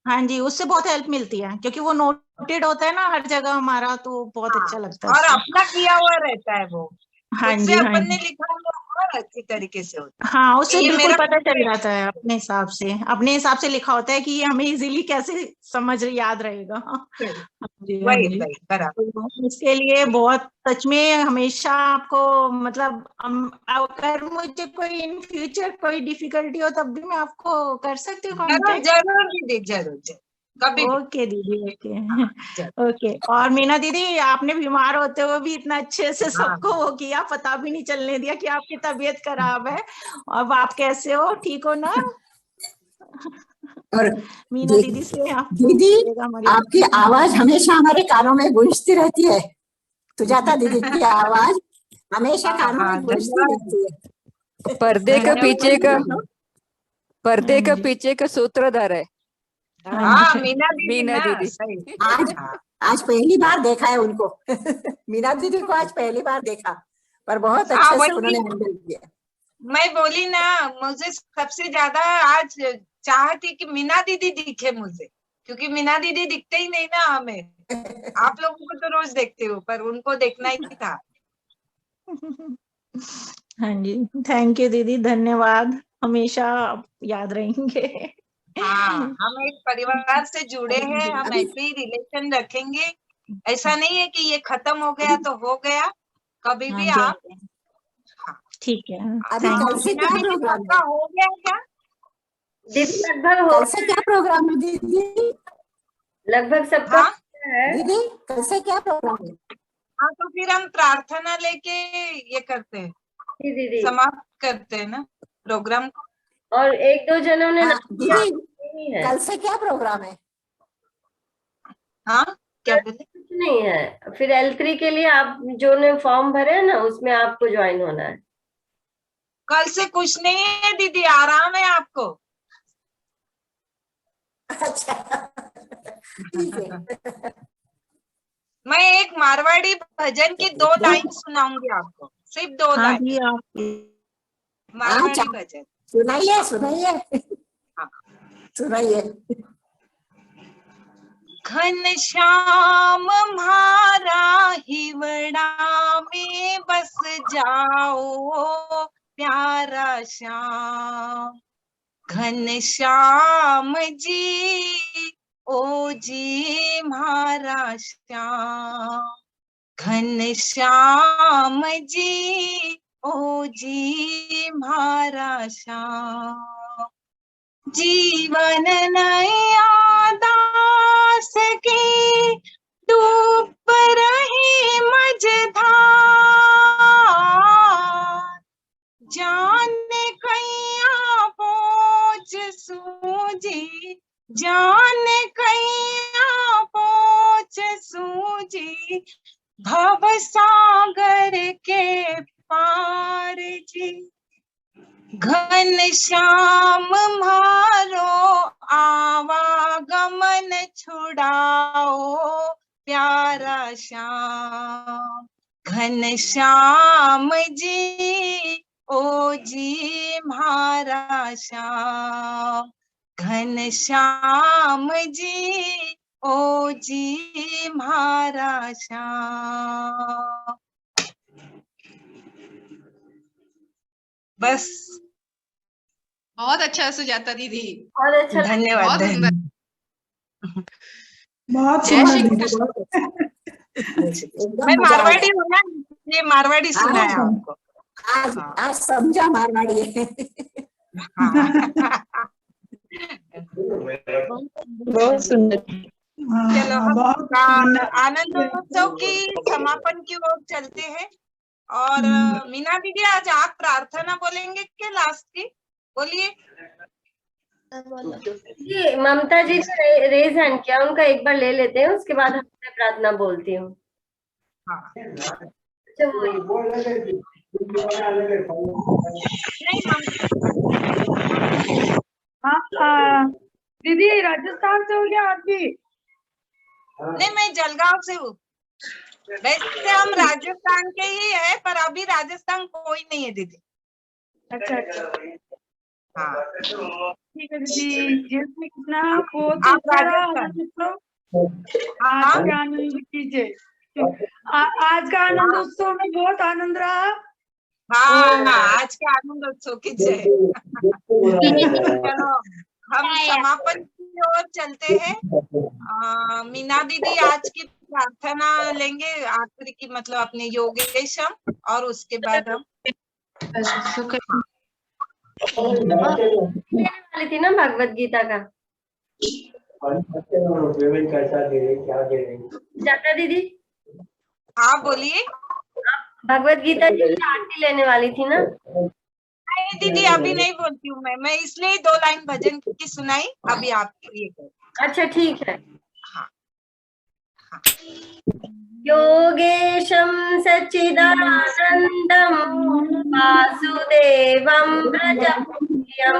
हाँ जी, उससे बहुत हेल्प मिलती है क्योंकि वो नोटेड होता है ना हर जगह हमारा, तो बहुत हाँ, अच्छा लगता है और उससे। अपना किया हुआ रहता है वो, हाँ खुद से जी, हाँ अपन ने जी, लिखा हुआ और अच्छी तरीके से होता है हाँ, कि उससे ये बिल्कुल मेरा पता चल favorite जाता है अपने हिसाब से लिखा होता है कि ये हमें इजीली कैसे समझ याद रहेगा। हाँ है। जी, हाँ वही जी। वही बराबर। तो इसके लिए बहुत सच में हमेशा आपको मतलब अगर मुझे कोई इन फ्यूचर कोई डिफिकल्टी हो तब भी मैं आपको कर सकती हूँ जरूर कांटेक्ट। जरूर दीदी, जरूर जरूर, कभी भी। ओके दीदी, ओके। जरूर। ओके, और मीना दीदी, आपने बीमार होते हुए भी इतना अच्छे से हाँ, सबको वो किया, पता भी नहीं चलने दिया कि आपकी तबीयत खराब है। अब आप कैसे हो, ठीक हो ना? और मीना दीदी से आपको दीदी, मिलेगा हमारी आपकी आवाज हमेशा हमारे कानों में गूंजती रहती है। सुजाता दीदी की आवाज हमेशा कानों हाँ, में गूंजती धन्यवाद रहती है। पर्दे के पीछे का धन्यवाद। पर्दे के पीछे का सूत्रधार है हाँ, मीना दीदी मीना ना, दीदी। सही। आज हाँ, आज पहली बार देखा है उनको। मीना दीदी को आज पहली बार देखा, पर बहुत हाँ, अच्छे से वही उन्होंने हैंडल किया। मैं बोली ना, मुझे सबसे ज्यादा आज चाह थी कि मीना दीदी दिखे मुझे, क्योंकि मीना दीदी दिखते ही नहीं ना हमें। आप लोगों को तो रोज देखते हो, पर उनको देखना ही था। हाँ जी, थैंक यू दीदी, धन्यवाद, हमेशा आप याद रहेंगे। हाँ, हम एक परिवार से जुड़े हैं, हम अभी ऐसे ही रिलेशन रखेंगे। ऐसा नहीं है कि ये खत्म हो गया तो हो गया, कभी हाँ भी जी, आप। ठीक है, अभी थैंक कल से मीना क्या दीदी प्रोग्राम सबका है? हो गया क्या? दीदी लगभग हो कल से क्या प्रोग्राम है दीदी? लगभग सबका हाँ है। दीदी, कल से क्या प्रोग्राम है? हाँ, तो फिर हम प्रार्थना लेके ये करते हैं, जी दीदी, समाप्त करते हैं ना प्रोग्राम को। और 1-2 जनों ने हाँ नाम दिया, दीदी, नहीं है, कल से क्या प्रोग्राम है? हाँ, क्या बोले? कुछ नहीं है। फिर L3 के लिए आप जो ने फॉर्म भरे हैं ना, उसमें आपको ज्वाइन होना है। कल से कुछ नहीं है दीदी, आराम है आपको। अच्छा ठीक है। मैं एक मारवाड़ी भजन की 2 लाइन सुनाऊंगी आपको, सिर्फ 2 हाँ लाइन। जी आप मारवाड़ी भजन सुनाइए सुनाइए सुनाइए। घनश्याम म्हारा हिवड़ा में बस जाओ प्यारा श्याम। घनश्याम जी ओ जी म्हारा श्याम। घनश्याम जी ओ जी म्हारा श्याम। जीवन नैया दास की डूब रही मझधार। जाने कैया पहुँच सूझी, जाने कैया पहुँच सूझी, भव सागर के पार जी। घनश्याम म्हारो आवागमन छुड़ाओ प्यारा श्याम। घनश्याम जी ओ जी म्हारा श्याम। घनश्याम जी ओ जी म्हारा श्याम। बस। बहुत अच्छा सुजाता दीदी, और अच्छा धन्यवाद। बहुत सुंदर। बहुत जय सुंदर श्री दीदी, कृष्ण। बहुत मैं मारवाड़ी हूँ ना, ये मारवाड़ी सुनाया हाँ, आपको। आज समझा मारवाड़ी है। बहुत सुंदर। चलो हम आनंदोत्सव की समापन की ओर चलते हैं। और मीना दीदी आज आप प्रार्थना बोलेंगे क्या लास्ट की? बोलिए। जी ममता जी ने रेज हैंड किया, उनका एक बार ले लेते हैं, उसके बाद मैं प्रार्थना बोलती हूँ। हाँ दीदी राजस्थान से हो गया आप भी? नहीं, मैं जलगांव से हूँ। वैसे हम राजस्थान के ही है, पर अभी राजस्थान कोई नहीं है दीदी। अच्छा अच्छा, हाँ ठीक है दीदी। जय श्री कृष्णा। बहुत आप अच्छा रहा राजस्थान। आज का आनंद कीजिए। आज का आनंद उत्सव में बहुत आनंद रहा। हाँ आज के आनंदोत्सव की जय। चलो हम समापन की ओर चलते हैं। मीना दीदी आज की प्रार्थना लेंगे, आखिरी की, मतलब अपने योगेशम, और उसके बाद हम वाली थी ना भगवत गीता का। जाता दीदी। हाँ बोलिए। भगवत गीता की आरती लेने वाली थी ना? नहीं दीदी अभी नहीं बोलती हूँ मैं इसलिए 2 लाइन भजन की सुनाई अभी आपके लिए। अच्छा ठीक है। हाँ। योगेशं सच्चिदानन्दं वासुदेवं व्रजप्रियं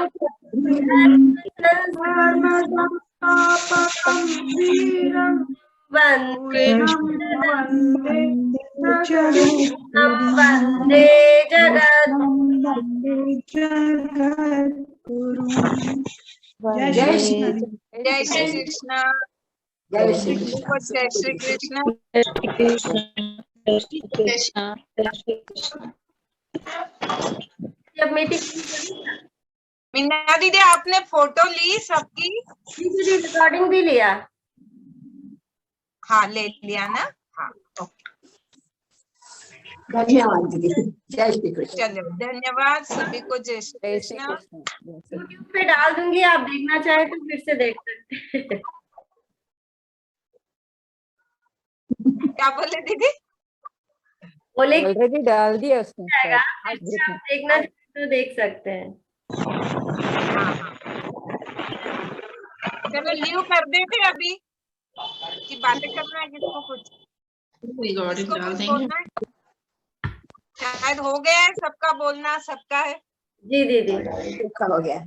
वन्दे जगद्गुरुं। जय श्री कृष्ण। जय श्री जय श्री कृष्ण। जब मीटिंग मीना दीदी आपने फोटो ली सबकी? रिकॉर्डिंग भी लिया? हाँ ले लिया ना। हाँ धन्यवाद दीदी। जय श्री कृष्ण। चलो धन्यवाद सभी को। जय श्री कृष्ण। यूट्यूब पे डाल दूंगी, आप देखना चाहे तो फिर से देख सकते हैं। क्या बोले दीदी? बोले ऑलरेडी डाल दिया उसने। आप देखना चाहे तो देख सकते हैं। चलो लीव कर देते अभी कि बातें करना है किसको कुछ डाल देंगे। बोलना है। शायद हो गया है, सबका बोलना सबका है। जी दीदी। अच्छा हो गया।